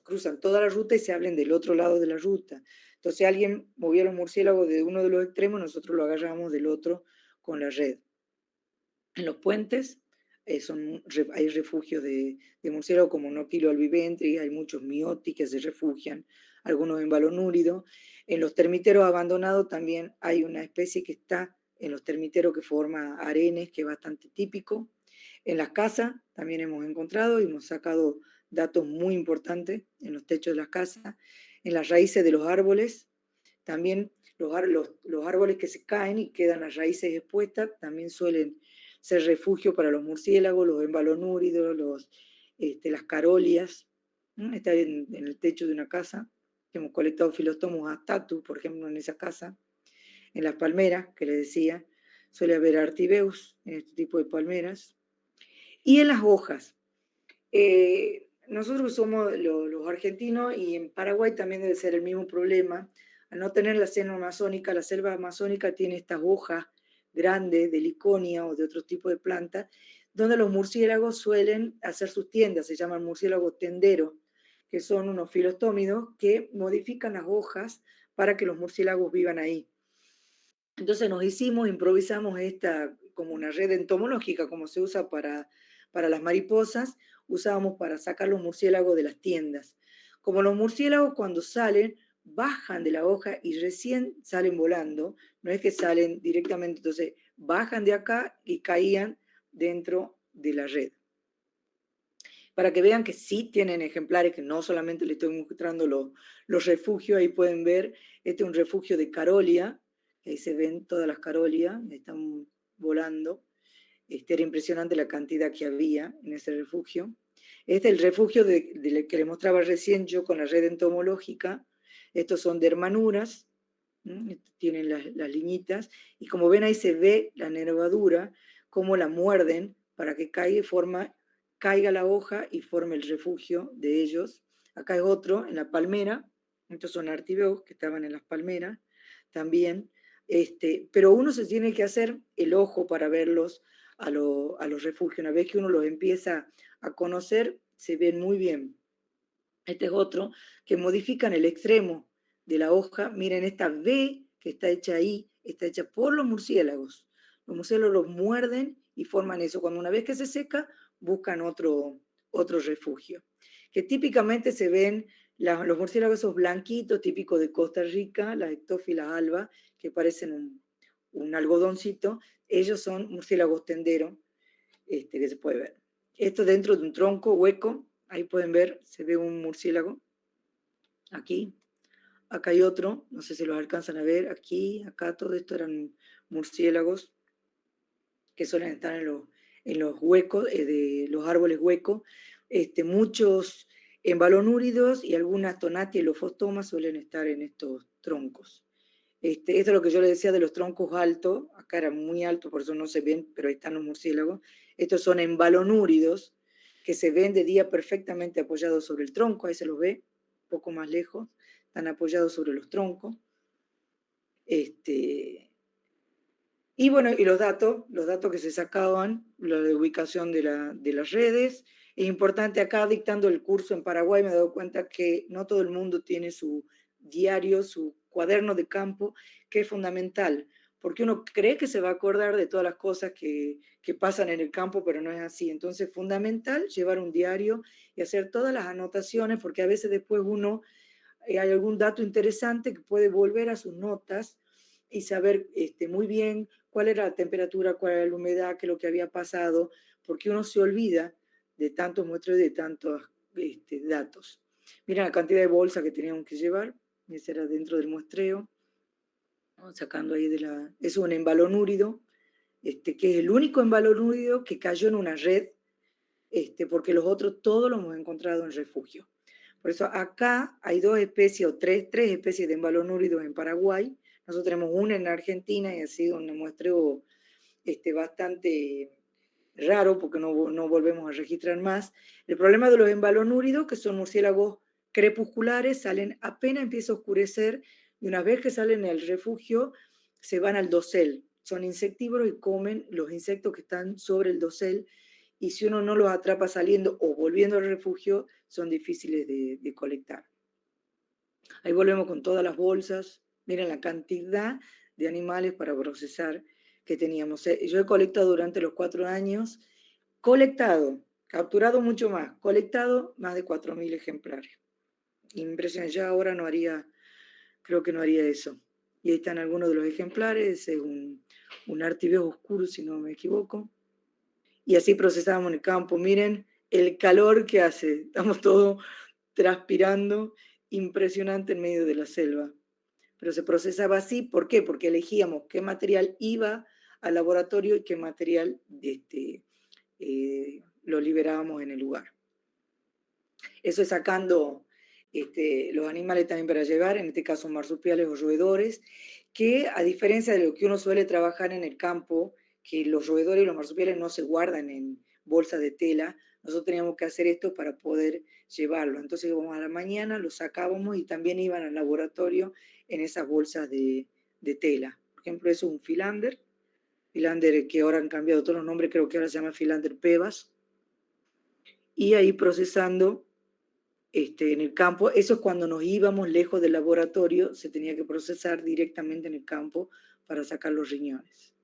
Speaker 1: cruzan toda la ruta y se abren del otro lado de la ruta. Entonces alguien movía los murciélagos de uno de los extremos, nosotros lo agarrábamos del otro con la red. En los puentes hay refugios de murciélagos como Noctilo albiventris, hay muchos mioti que se refugian, algunos en balonúrido. En los termiteros abandonados también hay una especie que está en los termiteros que forma arenes, que es bastante típico. En las casas también hemos encontrado y hemos sacado datos muy importantes en los techos de las casas, en las raíces de los árboles, también los árboles que se caen y quedan las raíces expuestas también suelen ser refugio para los murciélagos, los embalonúridos, las carolias. Está en el techo de una casa, que hemos colectado Philostomos astatus, por ejemplo, en esa casa. En las palmeras, que les decía, suele haber Artibeus en este tipo de palmeras. Y en las hojas. Nosotros somos los argentinos y en Paraguay también debe ser el mismo problema. Al no tener la selva amazónica tiene estas hojas grandes de liconia o de otro tipo de planta, donde los murciélagos suelen hacer sus tiendas, se llaman murciélagos tenderos, que son unos filostómidos que modifican las hojas para que los murciélagos vivan ahí. Entonces improvisamos esta como una red entomológica, como se usa para las mariposas, usábamos para sacar los murciélagos de las tiendas. Como los murciélagos cuando salen, bajan de la hoja y recién salen volando, no es que salen directamente, entonces bajan de acá y caían dentro de la red. Para que vean que sí tienen ejemplares, que no solamente les estoy mostrando los refugios, ahí pueden ver, este es un refugio de Carolia, ahí se ven todas las Carolias, están volando. Era impresionante la cantidad que había en ese refugio. Este es el refugio que les mostraba recién yo con la red entomológica. Estos son de hermanuras, tienen las liñitas, y como ven ahí se ve la nervadura, cómo la muerden para que caiga la hoja y forme el refugio de ellos. Acá hay otro en la palmera, estos son artibeos que estaban en las palmeras también, pero uno se tiene que hacer el ojo para verlos a los refugios. Una vez que uno los empieza a conocer, se ven muy bien. Este es otro que modifican el extremo de la hoja. Miren esta V que está hecha ahí, está hecha por los murciélagos. Los murciélagos los muerden y forman eso. Cuando una vez que se seca, buscan otro refugio. Que típicamente se ven los murciélagos esos blanquitos, típicos de Costa Rica, las Ectófilas alba, que parecen un algodoncito. Ellos son murciélagos tenderos, que se puede ver. Esto dentro de un tronco hueco, ahí pueden ver, se ve un murciélago, aquí, acá hay otro, no sé si los alcanzan a ver, aquí, acá, todo esto eran murciélagos que suelen estar en los huecos, de los árboles huecos, muchos embalonúridos y algunas tonatia y lofostomas suelen estar en estos troncos. Esto es lo que yo le decía de los troncos altos, acá era muy alto, por eso no se ven, pero ahí están los murciélagos. Estos son embalonúridos, que se ven de día perfectamente apoyados sobre el tronco, ahí se los ve, un poco más lejos, están apoyados sobre los troncos. Y bueno, y los datos que se sacaban, la de ubicación de las redes. Es importante acá, dictando el curso en Paraguay, me he dado cuenta que no todo el mundo tiene su diario, su cuaderno de campo, que es fundamental, porque uno cree que se va a acordar de todas las cosas que pasan en el campo, pero no es así. Entonces, es fundamental llevar un diario y hacer todas las anotaciones, porque a veces después hay algún dato interesante que puede volver a sus notas y saber muy bien cuál era la temperatura, cuál era la humedad, qué es lo que había pasado, porque uno se olvida de tantos muestreos y de tantos datos. Miren la cantidad de bolsas que teníamos que llevar, ese era dentro del muestreo, ¿no? Sacando ahí es un embalonúrido, que es el único embalonúrido que cayó en una red, porque los otros todos los hemos encontrado en refugio. Por eso acá hay dos especies o tres especies de embalonúridos en Paraguay. Nosotros tenemos una en Argentina y ha sido un muestreo bastante raro porque no volvemos a registrar más. El problema de los embalonúridos, que son murciélagos crepusculares, salen apenas empieza a oscurecer y una vez que salen del refugio se van al dosel. Son insectívoros y comen los insectos que están sobre el dosel, y si uno no los atrapa saliendo o volviendo al refugio, son difíciles de colectar. Ahí volvemos con todas las bolsas. Miren la cantidad de animales para procesar que teníamos. Yo he colectado durante los 4 años, capturado mucho más, colectado más de 4.000 ejemplares. Impresionante, ya ahora creo que no haría eso. Y ahí están algunos de los ejemplares, es un artibeo oscuro, si no me equivoco. Y así procesábamos en el campo. Miren el calor que hace, estamos todos transpirando, impresionante en medio de la selva. Pero se procesaba así, ¿por qué? Porque elegíamos qué material iba al laboratorio y qué material lo liberábamos en el lugar. Eso es sacando los animales también para llevar, en este caso marsupiales o roedores, que a diferencia de lo que uno suele trabajar en el campo, que los roedores y los marsupiales no se guardan en bolsas de tela, nosotros teníamos que hacer esto para poder llevarlo. Entonces íbamos a la mañana, los sacábamos y también iban al laboratorio en esas bolsas de tela. Por ejemplo, eso es un filander que ahora han cambiado todos los nombres, creo que ahora se llama filander pebas, y ahí procesando en el campo. Eso es cuando nos íbamos lejos del laboratorio, se tenía que procesar directamente en el campo para sacar los riñones.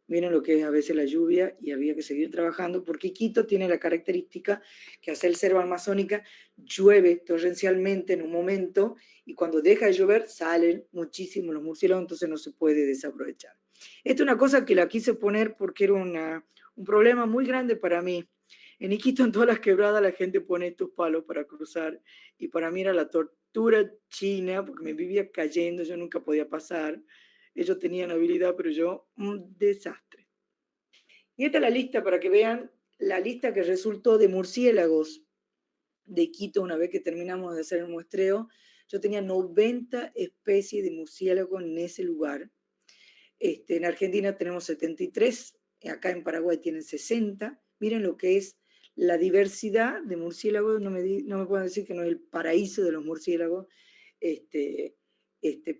Speaker 1: Miren lo que es a veces la lluvia y había que seguir trabajando porque Quito tiene la característica que hace el selva amazónica, llueve torrencialmente en un momento y cuando deja de llover salen muchísimos los murciélagos, entonces no se puede desaprovechar. Esta es una cosa que la quise poner porque era un problema muy grande para mí. En Iquitos, en todas las quebradas, la gente pone estos palos para cruzar y para mí era la tortura china porque me vivía cayendo, yo nunca podía pasar. Ellos tenían habilidad, pero yo un desastre. Y esta es la lista para que vean la lista que resultó de murciélagos de Quito una vez que terminamos de hacer el muestreo. Yo tenía 90 especies de murciélagos en ese lugar. En Argentina tenemos 73, acá en Paraguay tienen 60. Miren lo que es la diversidad de murciélagos, no me pueden decir que no es el paraíso de los murciélagos,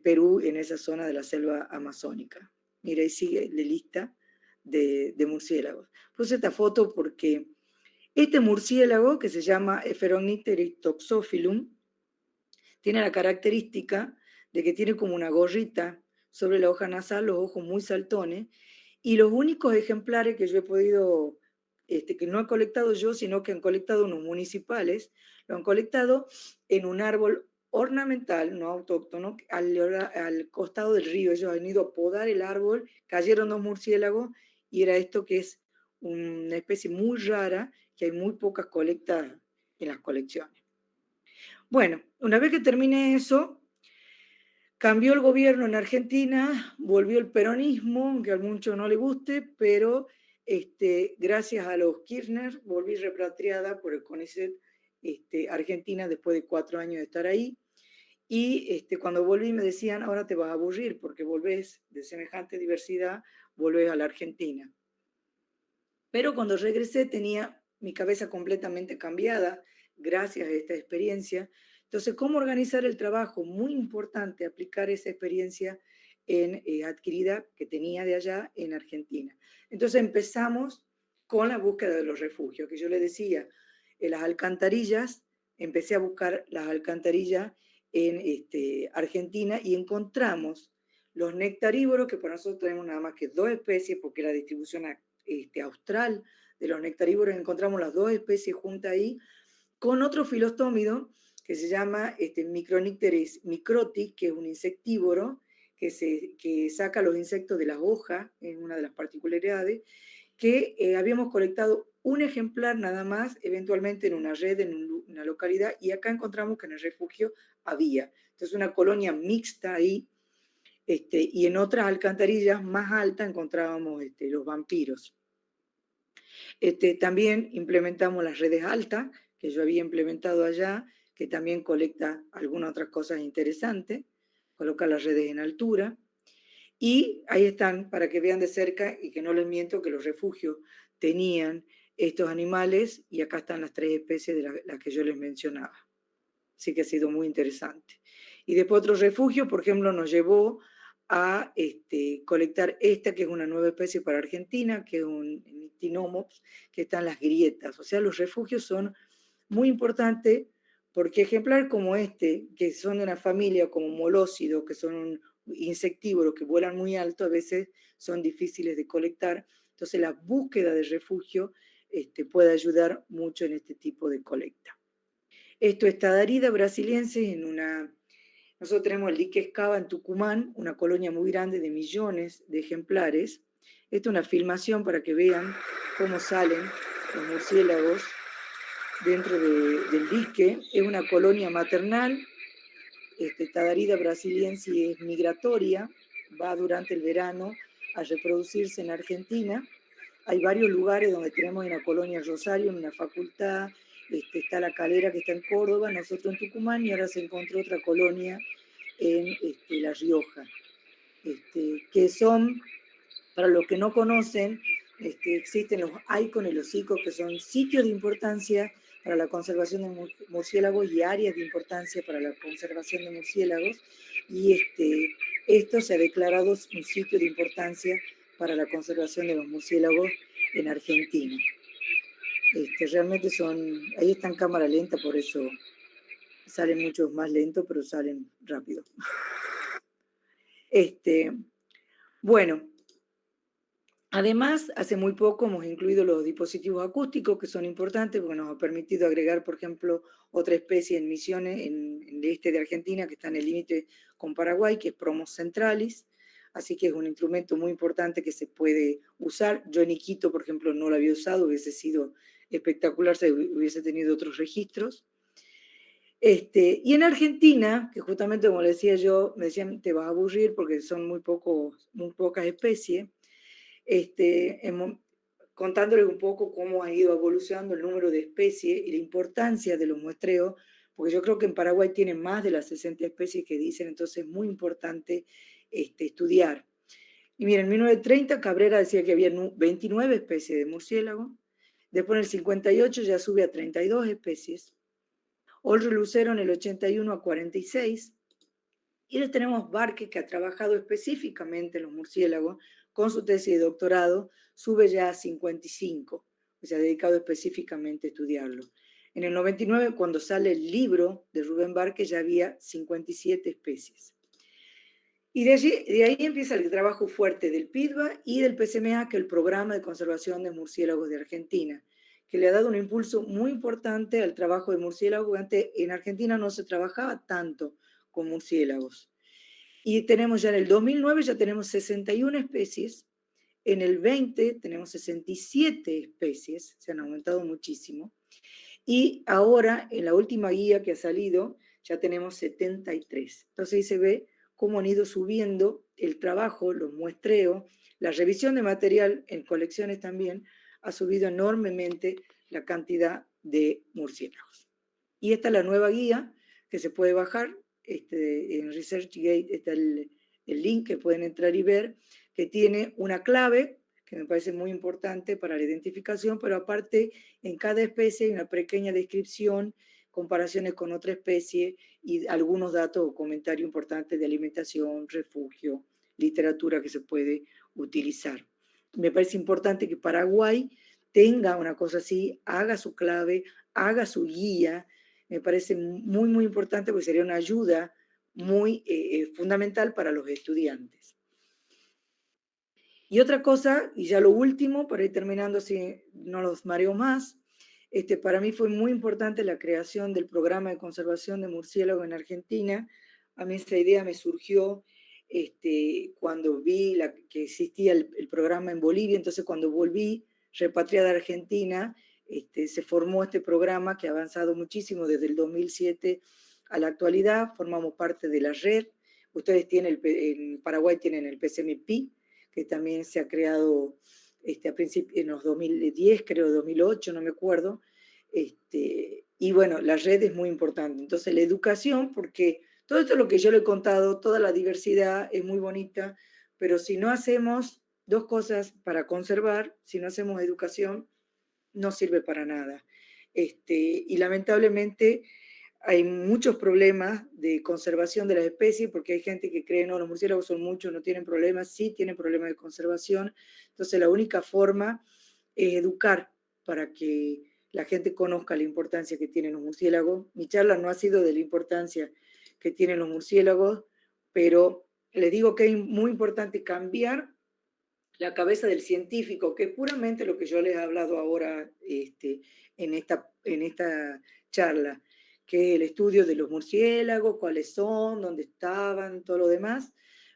Speaker 1: Perú en esa zona de la selva amazónica. Mira, ahí sigue la lista de murciélagos. Puse esta foto porque este murciélago, que se llama Epheronicteris toxophilum, tiene la característica de que tiene como una gorrita sobre la hoja nasal, los ojos muy saltones, y los únicos ejemplares que yo he podido, que no he colectado yo, sino que han colectado unos municipales, lo han colectado en un árbol ornamental, no autóctono, al costado del río. Ellos han ido a podar el árbol, cayeron dos murciélagos, y era esto que es una especie muy rara, que hay muy pocas colectas en las colecciones. Bueno, una vez que terminé eso, cambió el gobierno en Argentina, volvió el peronismo, aunque a muchos no le guste, pero gracias a los Kirchner volví repatriada por el CONICET Argentina después de 4 años de estar ahí. Y cuando volví me decían, ahora te vas a aburrir porque volvés de semejante diversidad, volvés a la Argentina. Pero cuando regresé tenía mi cabeza completamente cambiada gracias a esta experiencia. Entonces, ¿cómo organizar el trabajo? Muy importante aplicar esa experiencia adquirida que tenía de allá en Argentina. Entonces empezamos con la búsqueda de los refugios, que yo le decía, en las alcantarillas, empecé a buscar las alcantarillas en Argentina y encontramos los nectarívoros, que para nosotros tenemos nada más que 2 especies, porque la distribución austral de los nectarívoros, encontramos las 2 especies juntas ahí, con otro filostómido que se llama Micronicteris microtis, que es un insectívoro que saca los insectos de las hojas, es una de las particularidades, que habíamos colectado un ejemplar nada más, eventualmente en una red, en una localidad, y acá encontramos que en el refugio había. Entonces una colonia mixta ahí, y en otras alcantarillas más altas encontrábamos los vampiros. También implementamos las redes altas, que yo había implementado allá, que también colecta algunas otras cosas interesantes, coloca las redes en altura, y ahí están para que vean de cerca y que no les miento que los refugios tenían estos animales, y acá están las 3 especies de las que yo les mencionaba. Así que ha sido muy interesante. Y después otro refugio, por ejemplo, nos llevó a colectar esta, que es una nueva especie para Argentina, que es un Nyctinomops, que están las grietas. O sea, los refugios son muy importantes porque ejemplares como que son de una familia como molócidos, que son insectívoros, que vuelan muy alto, a veces son difíciles de colectar. Entonces, la búsqueda de refugio puede ayudar mucho en este tipo de colecta. Esto es Tadarida brasiliense nosotros tenemos el dique Escava en Tucumán, una colonia muy grande de millones de ejemplares. Esta es una filmación para que vean cómo salen los murciélagos dentro del dique. Es una colonia maternal. Tadarida brasiliense es migratoria, va durante el verano a reproducirse en Argentina. Hay varios lugares donde tenemos una colonia Rosario, en una facultad, está la Calera que está en Córdoba, nosotros en Tucumán, y ahora se encontró otra colonia en La Rioja, que son, para los que no conocen, existen los ICON y los ICO, que son sitios de importancia para la conservación de murciélagos y áreas de importancia para la conservación de murciélagos, y esto se ha declarado un sitio de importancia para la conservación de los murciélagos en Argentina. Realmente ahí está en cámara lenta, por eso salen muchos más lentos, pero salen rápido. Bueno, Además, hace muy poco hemos incluido los dispositivos acústicos, que son importantes porque nos ha permitido agregar, por ejemplo, otra especie en Misiones, en el este de Argentina, que está en el límite con Paraguay, que es Promos centralis. Así que es un instrumento muy importante que se puede usar. Yo en Iquitos, por ejemplo, no lo había usado, hubiese sido espectacular si hubiese tenido otros registros. Y en Argentina, que justamente como le decía yo, me decían, te vas a aburrir porque son muy pocas especies, contándoles un poco cómo ha ido evolucionando el número de especies y la importancia de los muestreos, porque yo creo que en Paraguay tienen más de las 60 especies que dicen, entonces es muy importante estudiar. Y miren, en 1930 Cabrera decía que había 29 especies de murciélago, después en el 58 ya sube a 32 especies, Olro Lucero en el 81 a 46, y ahora tenemos Barque, que ha trabajado específicamente en los murciélagos, con su tesis de doctorado, sube ya a 55, o sea, dedicado específicamente a estudiarlo. En el 99, cuando sale el libro de Rubén Barque, ya había 57 especies. Y de ahí empieza el trabajo fuerte del PIDVA y del PCMA, que es el Programa de Conservación de Murciélagos de Argentina, que le ha dado un impulso muy importante al trabajo de murciélagos. Antes en Argentina no se trabajaba tanto con murciélagos. Y tenemos ya en el 2009 ya tenemos 61 especies, en el 20 tenemos 67 especies, se han aumentado muchísimo, y ahora en la última guía que ha salido ya tenemos 73. Entonces ahí se ve cómo han ido subiendo el trabajo, los muestreos, la revisión de material en colecciones también, ha subido enormemente la cantidad de murciélagos. Y esta es la nueva guía que se puede bajar, en ResearchGate está el link que pueden entrar y ver, que tiene una clave que me parece muy importante para la identificación, pero aparte en cada especie hay una pequeña descripción, comparaciones con otra especie y algunos datos o comentarios importantes de alimentación, refugio, literatura que se puede utilizar. Me parece importante que Paraguay tenga una cosa así, haga su clave, haga su guía. Me parece muy, muy importante porque sería una ayuda muy fundamental para los estudiantes. Y otra cosa, y ya lo último, para ir terminando si no los mareo más, para mí fue muy importante la creación del programa de conservación de murciélagos en Argentina. A mí esta idea me surgió cuando vi que existía el programa en Bolivia, entonces cuando volví repatriada a Argentina, se formó este programa que ha avanzado muchísimo desde el 2007 a la actualidad, formamos parte de la red. Ustedes tienen, en Paraguay tienen el PCMPI, que también se ha creado a en los 2010, creo, 2008, no me acuerdo. Y bueno, la red es muy importante. Entonces, la educación, porque todo esto es lo que yo le he contado, toda la diversidad es muy bonita, pero si no hacemos dos cosas para conservar, si no hacemos educación, no sirve para nada. Y lamentablemente hay muchos problemas de conservación de las especies, porque hay gente que cree, no, los murciélagos son muchos, no tienen problemas, sí tienen problemas de conservación. Entonces la única forma es educar para que la gente conozca la importancia que tienen los murciélagos. Mi charla no ha sido de la importancia que tienen los murciélagos, pero les digo que es muy importante cambiar la cabeza del científico, que es puramente lo que yo les he hablado ahora en esta charla, que es el estudio de los murciélagos, cuáles son, dónde estaban, todo lo demás.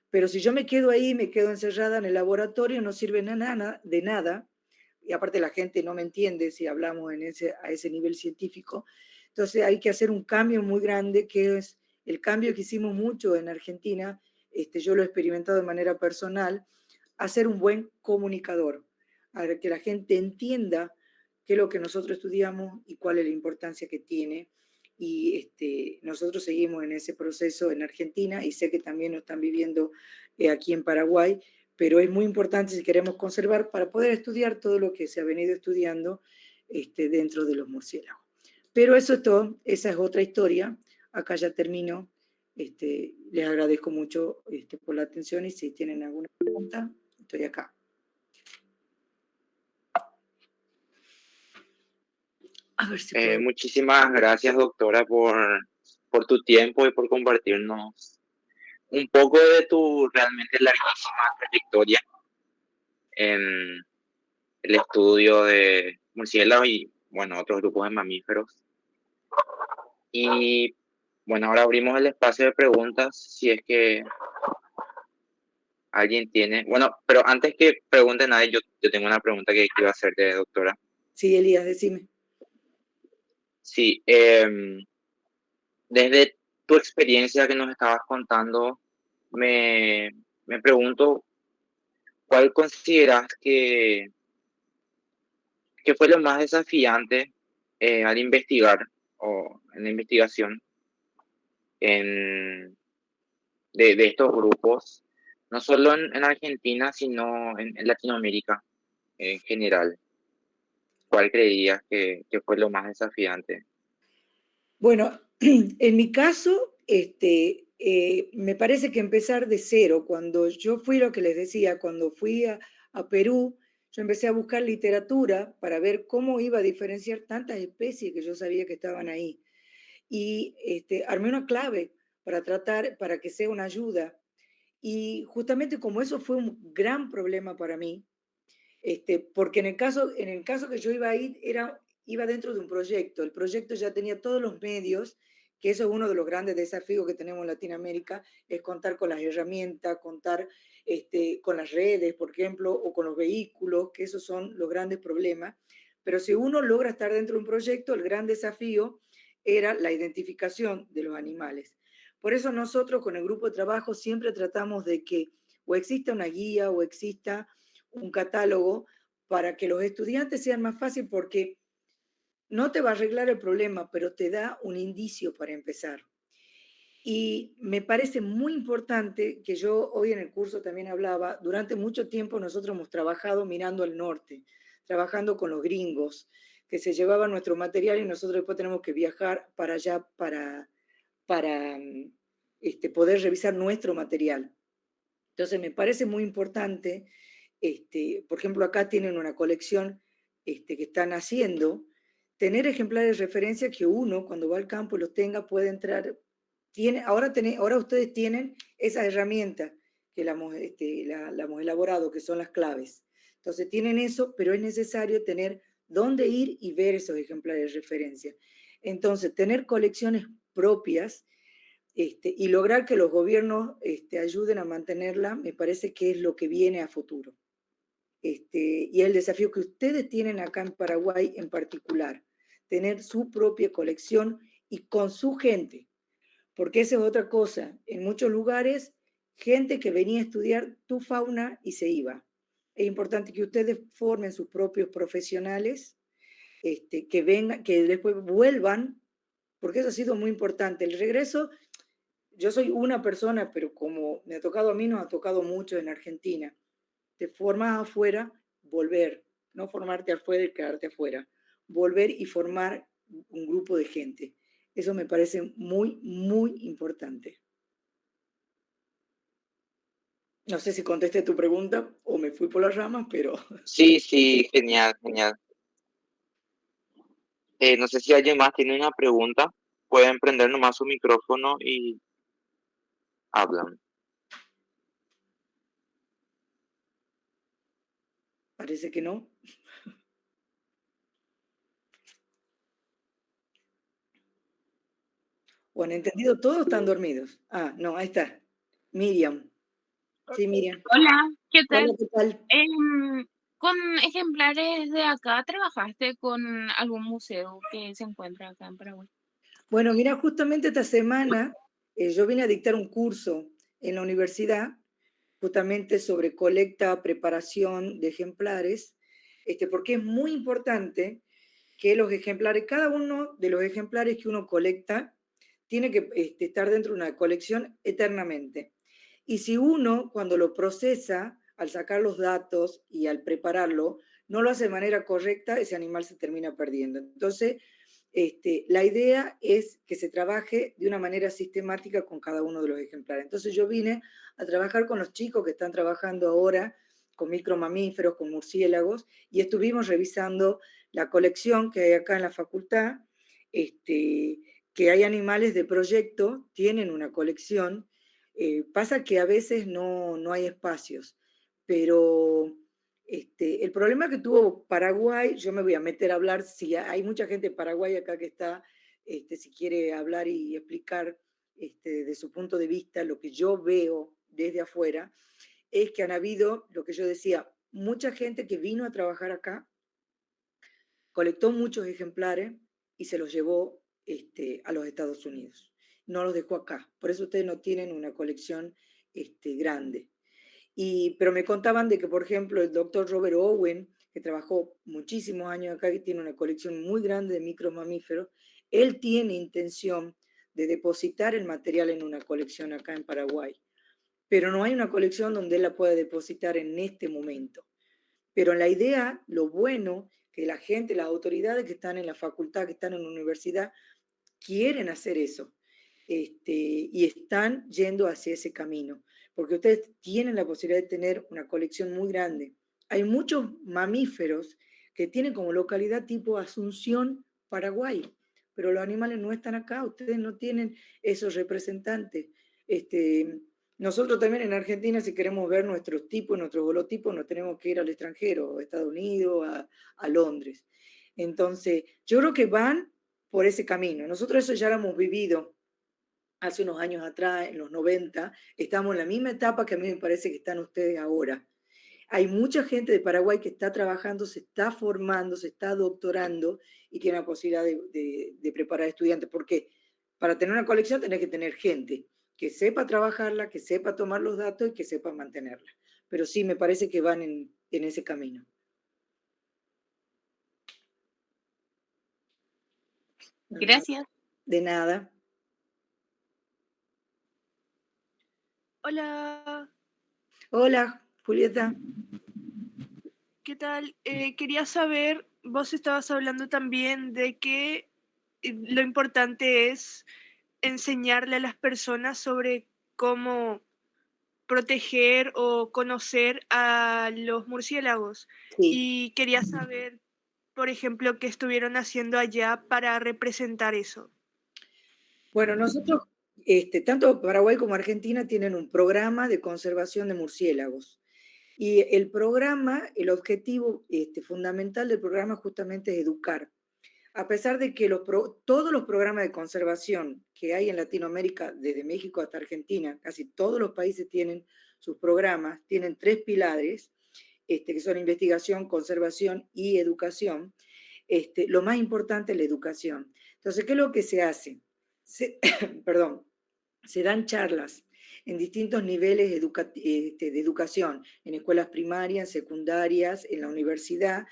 Speaker 1: Pero si yo me quedo ahí, me quedo encerrada en el laboratorio, no sirve de nada, y aparte la gente no me entiende si hablamos a ese nivel científico. Entonces hay que hacer un cambio muy grande, que es el cambio que hicimos mucho en Argentina. Yo lo he experimentado de manera personal, a ser un buen comunicador, a que la gente entienda qué es lo que nosotros estudiamos y cuál es la importancia que tiene. Y nosotros seguimos en ese proceso en Argentina y sé que también lo están viviendo aquí en Paraguay, pero es muy importante si queremos conservar para poder estudiar todo lo que se ha venido estudiando dentro de los murciélagos. Pero eso es todo, esa es otra historia. Acá ya termino. Les agradezco mucho por la atención y si tienen alguna pregunta, estoy acá. A ver si puedo.
Speaker 2: Muchísimas gracias, doctora, por tu tiempo y por compartirnos un poco de tu realmente larguísima trayectoria. en el estudio de murciélagos y, bueno, otros grupos de mamíferos. Y, bueno, ahora abrimos el espacio de preguntas, si es que alguien tiene... Bueno, pero antes que pregunte nadie, yo tengo una pregunta que quiero hacerte, doctora.
Speaker 1: Sí, Elías, decime.
Speaker 2: Sí, desde tu experiencia que nos estabas contando, me, me pregunto, ¿cuál consideras que fue lo más desafiante al investigar o en la investigación en, de estos grupos, no solo en Argentina, sino en Latinoamérica en general? ¿Cuál creías que fue lo más desafiante?
Speaker 1: Bueno, en mi caso, me parece que empezar de cero, cuando yo fui lo que les decía, cuando fui a Perú, yo empecé a buscar literatura para ver cómo iba a diferenciar tantas especies que yo sabía que estaban ahí. Y armé una clave para tratar, para que sea una ayuda. Y justamente como eso fue un gran problema para mí, porque en el caso que yo iba a ir, iba dentro de un proyecto. El proyecto ya tenía todos los medios, que eso es uno de los grandes desafíos que tenemos en Latinoamérica, es contar con las herramientas, contar con las redes, por ejemplo, o con los vehículos, que esos son los grandes problemas. Pero si uno logra estar dentro de un proyecto, el gran desafío era la identificación de los animales. Por eso nosotros con el grupo de trabajo siempre tratamos de que o exista una guía o exista un catálogo para que los estudiantes sean más fácil porque no te va a arreglar el problema, pero te da un indicio para empezar. Y me parece muy importante que yo hoy en el curso también hablaba, durante mucho tiempo nosotros hemos trabajado mirando al norte, trabajando con los gringos, que se llevaban nuestro material y nosotros después tenemos que viajar para allá para poder revisar nuestro material. Entonces me parece muy importante, por ejemplo, acá tienen una colección que están haciendo, tener ejemplares de referencia que uno cuando va al campo y los tenga puede entrar. Ahora ustedes tienen esas herramientas que la hemos elaborado, que son las claves. Entonces tienen eso, pero es necesario tener dónde ir y ver esos ejemplares de referencia. Entonces, tener colecciones propias y lograr que los gobiernos ayuden a mantenerla, me parece que es lo que viene a futuro. Y el desafío que ustedes tienen acá en Paraguay en particular, tener su propia colección y con su gente, porque esa es otra cosa. En muchos lugares, gente que venía a estudiar tu fauna y se iba. Es importante que ustedes formen sus propios profesionales, que vengan, que después vuelvan, porque eso ha sido muy importante. El regreso yo soy una persona, pero como me ha tocado a mí, nos ha tocado mucho en Argentina. Te formas afuera, volver, no formarte afuera y quedarte afuera, volver y formar un grupo de gente. Eso me parece muy, muy importante. No sé si contesté tu pregunta o me fui por las ramas, pero
Speaker 2: Sí, sí, genial, genial. No sé si alguien más tiene una pregunta. Pueden prender nomás su micrófono y hablan.
Speaker 1: parece que no. ¿O han entendido todos están dormidos? Ah, no, ahí está. Miriam. Sí, Miriam.
Speaker 3: Hola, ¿qué
Speaker 1: Hola,
Speaker 3: tal?
Speaker 1: ¿qué tal?
Speaker 3: ¿Con ejemplares de acá trabajaste con algún museo que se encuentra acá en Paraguay?
Speaker 1: Bueno, mira, justamente esta semana yo vine a dictar un curso en la universidad, justamente sobre colecta, preparación de ejemplares, porque es muy importante que los ejemplares, cada uno de los ejemplares que uno colecta, tiene que estar dentro de una colección eternamente. Y si uno, cuando lo procesa, al sacar los datos y al prepararlo, no lo hace de manera correcta, ese animal se termina perdiendo. Entonces, la idea es que se trabaje de una manera sistemática con cada uno de los ejemplares. Entonces yo vine a trabajar con los chicos que están trabajando ahora con micromamíferos, con murciélagos, y estuvimos revisando la colección que hay acá en la facultad, que hay animales de proyecto, tienen una colección. Pasa que a veces no hay espacios, pero El problema que tuvo Paraguay, yo me voy a meter a hablar, si hay mucha gente de Paraguay acá que está, si quiere hablar y explicar de su punto de vista lo que yo veo desde afuera, es que han habido, lo que yo decía, mucha gente que vino a trabajar acá, colectó muchos ejemplares y se los llevó a los Estados Unidos. No los dejó acá. Por eso ustedes no tienen una colección grande. Pero me contaban de que, por ejemplo, el doctor Robert Owen, que trabajó muchísimos años acá, que tiene una colección muy grande de micromamíferos, él tiene intención de depositar el material en una colección acá en Paraguay. Pero no hay una colección donde él la pueda depositar en este momento. Pero la idea, lo bueno, que la gente, las autoridades que están en la facultad, que están en la universidad, quieren hacer eso. Y están yendo hacia ese camino, porque ustedes tienen la posibilidad de tener una colección muy grande. Hay muchos mamíferos que tienen como localidad tipo Asunción, Paraguay, pero los animales no están acá, ustedes no tienen esos representantes. Nosotros también en Argentina, si queremos ver nuestros tipos, nuestros holotipos, nos tenemos que ir al extranjero, a Estados Unidos, a Londres. Entonces, yo creo que van por ese camino. Nosotros eso ya lo hemos vivido hace unos años atrás, en los 90, estamos en la misma etapa que a mí me parece que están ustedes ahora. Hay mucha gente de Paraguay que está trabajando, se está formando, se está doctorando y tiene la posibilidad de preparar estudiantes, porque para tener una colección tenés que tener gente que sepa trabajarla, que sepa tomar los datos y que sepa mantenerla. Pero sí, me parece que van en ese camino.
Speaker 3: Gracias.
Speaker 1: De nada.
Speaker 4: Hola,
Speaker 1: Hola, Julieta.
Speaker 4: ¿qué tal? Quería saber, vos estabas hablando también de que lo importante es enseñarle a las personas sobre cómo proteger o conocer a los murciélagos.
Speaker 1: Sí.
Speaker 4: Y quería saber, por ejemplo, qué estuvieron haciendo allá para representar eso.
Speaker 1: Bueno, nosotros, tanto Paraguay como Argentina tienen un programa de conservación de murciélagos. Y el programa, el objetivo fundamental del programa justamente es educar. A pesar de que todos los programas de conservación que hay en Latinoamérica, desde México hasta Argentina, casi todos los países tienen sus programas, tienen tres pilares, que son investigación, conservación y educación. Lo más importante es la educación. Entonces, ¿qué es lo que se hace? Perdón, se dan charlas en distintos niveles de educación, en escuelas primarias, secundarias, en la universidad,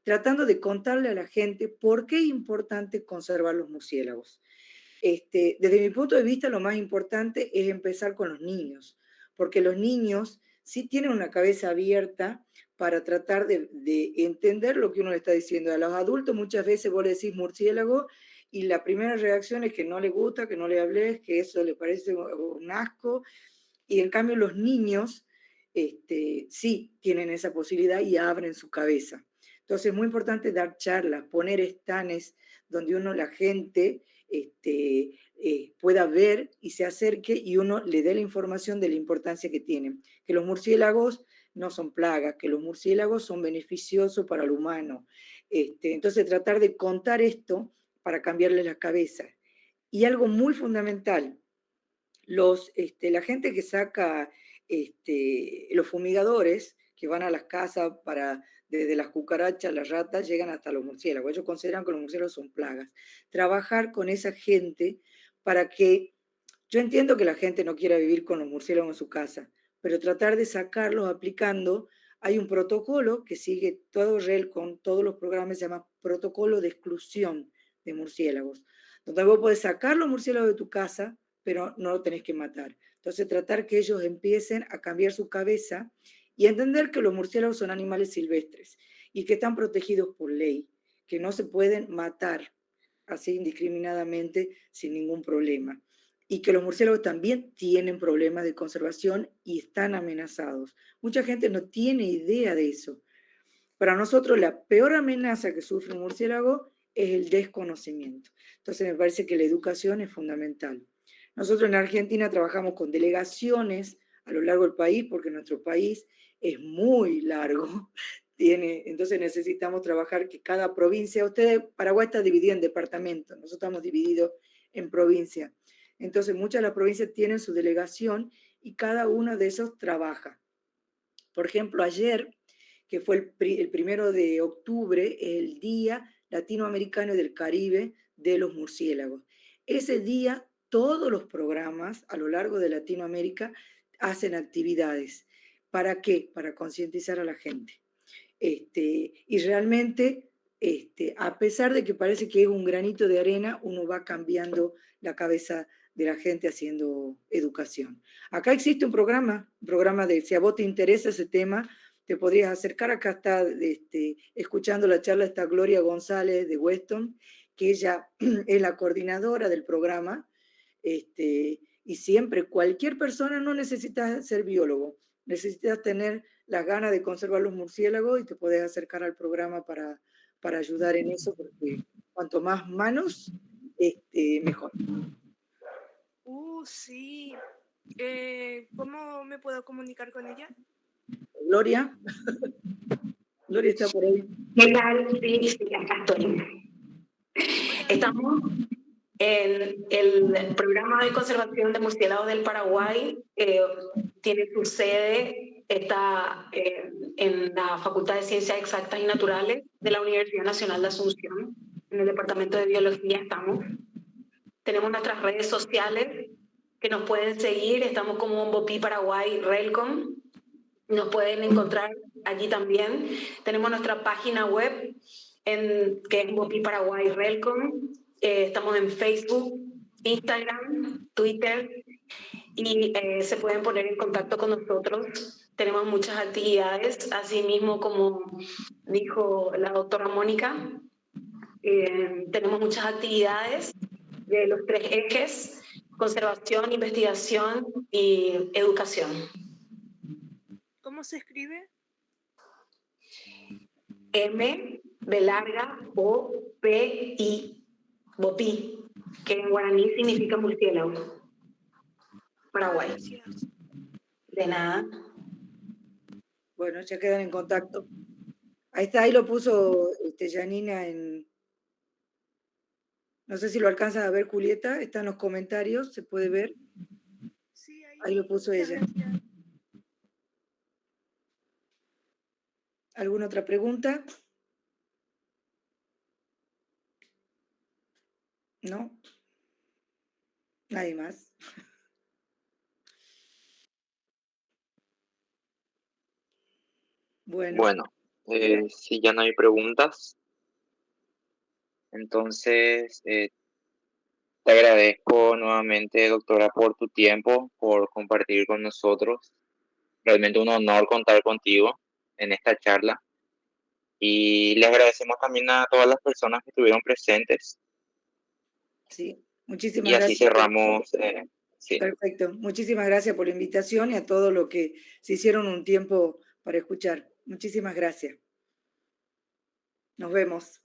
Speaker 1: tratando de contarle a la gente por qué es importante conservar los murciélagos. Desde mi punto de vista, lo más importante es empezar con los niños, porque los niños sí tienen una cabeza abierta para tratar de entender lo que uno le está diciendo. A los adultos muchas veces vos le decís murciélago y la primera reacción es que no le gusta, que no le hables, que eso le parece un asco, y en cambio los niños sí tienen esa posibilidad y abren su cabeza. Entonces es muy importante dar charlas, poner estanes donde la gente pueda ver y se acerque y uno le dé la información de la importancia que tienen. Que los murciélagos no son plagas, que los murciélagos son beneficiosos para el humano. Entonces tratar de contar esto para cambiarles la cabeza. Y algo muy fundamental, la gente que saca los fumigadores, que van a las casas desde las cucarachas, las ratas, llegan hasta los murciélagos. Ellos consideran que los murciélagos son plagas. Trabajar con esa gente para que, yo entiendo que la gente no quiera vivir con los murciélagos en su casa, pero tratar de sacarlos aplicando, hay un protocolo que sigue todo REL con todos los programas, se llama protocolo de exclusión de murciélagos, donde vos podés sacar los murciélagos de tu casa, pero no lo tenés que matar. Entonces, tratar que ellos empiecen a cambiar su cabeza y entender que los murciélagos son animales silvestres y que están protegidos por ley, que no se pueden matar así indiscriminadamente sin ningún problema. Y que los murciélagos también tienen problemas de conservación y están amenazados. Mucha gente no tiene idea de eso. Para nosotros la peor amenaza que sufre un murciélago es el desconocimiento. Entonces me parece que la educación es fundamental. Nosotros en Argentina trabajamos con delegaciones a lo largo del país, porque nuestro país es muy largo. Entonces necesitamos trabajar que cada provincia, Paraguay está dividido en departamentos, nosotros estamos divididos en provincias. Entonces muchas de las provincias tienen su delegación y cada uno de esos trabaja. Por ejemplo, ayer, que fue el 1 de octubre, el Día Latinoamericano y del Caribe de los Murciélagos. Ese día, todos los programas a lo largo de Latinoamérica hacen actividades. ¿Para qué? Para concientizar a la gente. Y realmente, a pesar de que parece que es un granito de arena, uno va cambiando la cabeza de la gente haciendo educación. Acá existe un programa de, si a vos te interesa ese tema, te podrías acercar. Acá está escuchando la charla, está Gloria González de Weston, que ella es la coordinadora del programa, y siempre cualquier persona, no necesita ser biólogo, necesitas tener las ganas de conservar los murciélagos y te podés acercar al programa para ayudar en eso, porque cuanto más manos, mejor.
Speaker 4: Sí. ¿Cómo me puedo comunicar con ella?
Speaker 1: Gloria. Gloria está por ahí.
Speaker 5: ¿Qué tal? Sí, acá estoy. Estamos en el programa de conservación de murciélagos del Paraguay. Tiene su sede, está en la Facultad de Ciencias Exactas y Naturales de la Universidad Nacional de Asunción. En el Departamento de Biología estamos. Tenemos nuestras redes sociales que nos pueden seguir. Estamos como Bopi Paraguay Relcom. Nos pueden encontrar allí también. Tenemos nuestra página web que es Bopi Paraguay Relcom. Estamos en Facebook, Instagram, Twitter y se pueden poner en contacto con nosotros. Tenemos muchas actividades, así mismo como dijo la doctora Mónica. Tenemos muchas actividades de los 3 ejes: conservación, investigación y educación.
Speaker 4: ¿Cómo se escribe?
Speaker 5: M, B larga, O, P, I, Bopi, que en guaraní significa murciélago. Paraguay.
Speaker 4: Gracias.
Speaker 5: De nada.
Speaker 1: Bueno, ya quedan en contacto. Ahí está, ahí lo puso Janina en... No sé si lo alcanzas a ver, Julieta, está en los comentarios, se puede ver.
Speaker 4: Sí,
Speaker 1: ahí lo puso ella.
Speaker 4: Gracias.
Speaker 1: ¿Alguna otra pregunta? ¿No? Nadie más.
Speaker 2: Bueno, si ya no hay preguntas, entonces te agradezco nuevamente, doctora, por tu tiempo, por compartir con nosotros. Realmente un honor contar contigo en esta charla. Y le agradecemos también a todas las personas que estuvieron presentes.
Speaker 1: Sí, muchísimas
Speaker 2: Y así
Speaker 1: gracias.
Speaker 2: cerramos. Sí.
Speaker 1: Perfecto. Muchísimas gracias por la invitación y a todos los que se hicieron un tiempo para escuchar. Muchísimas gracias. Nos vemos.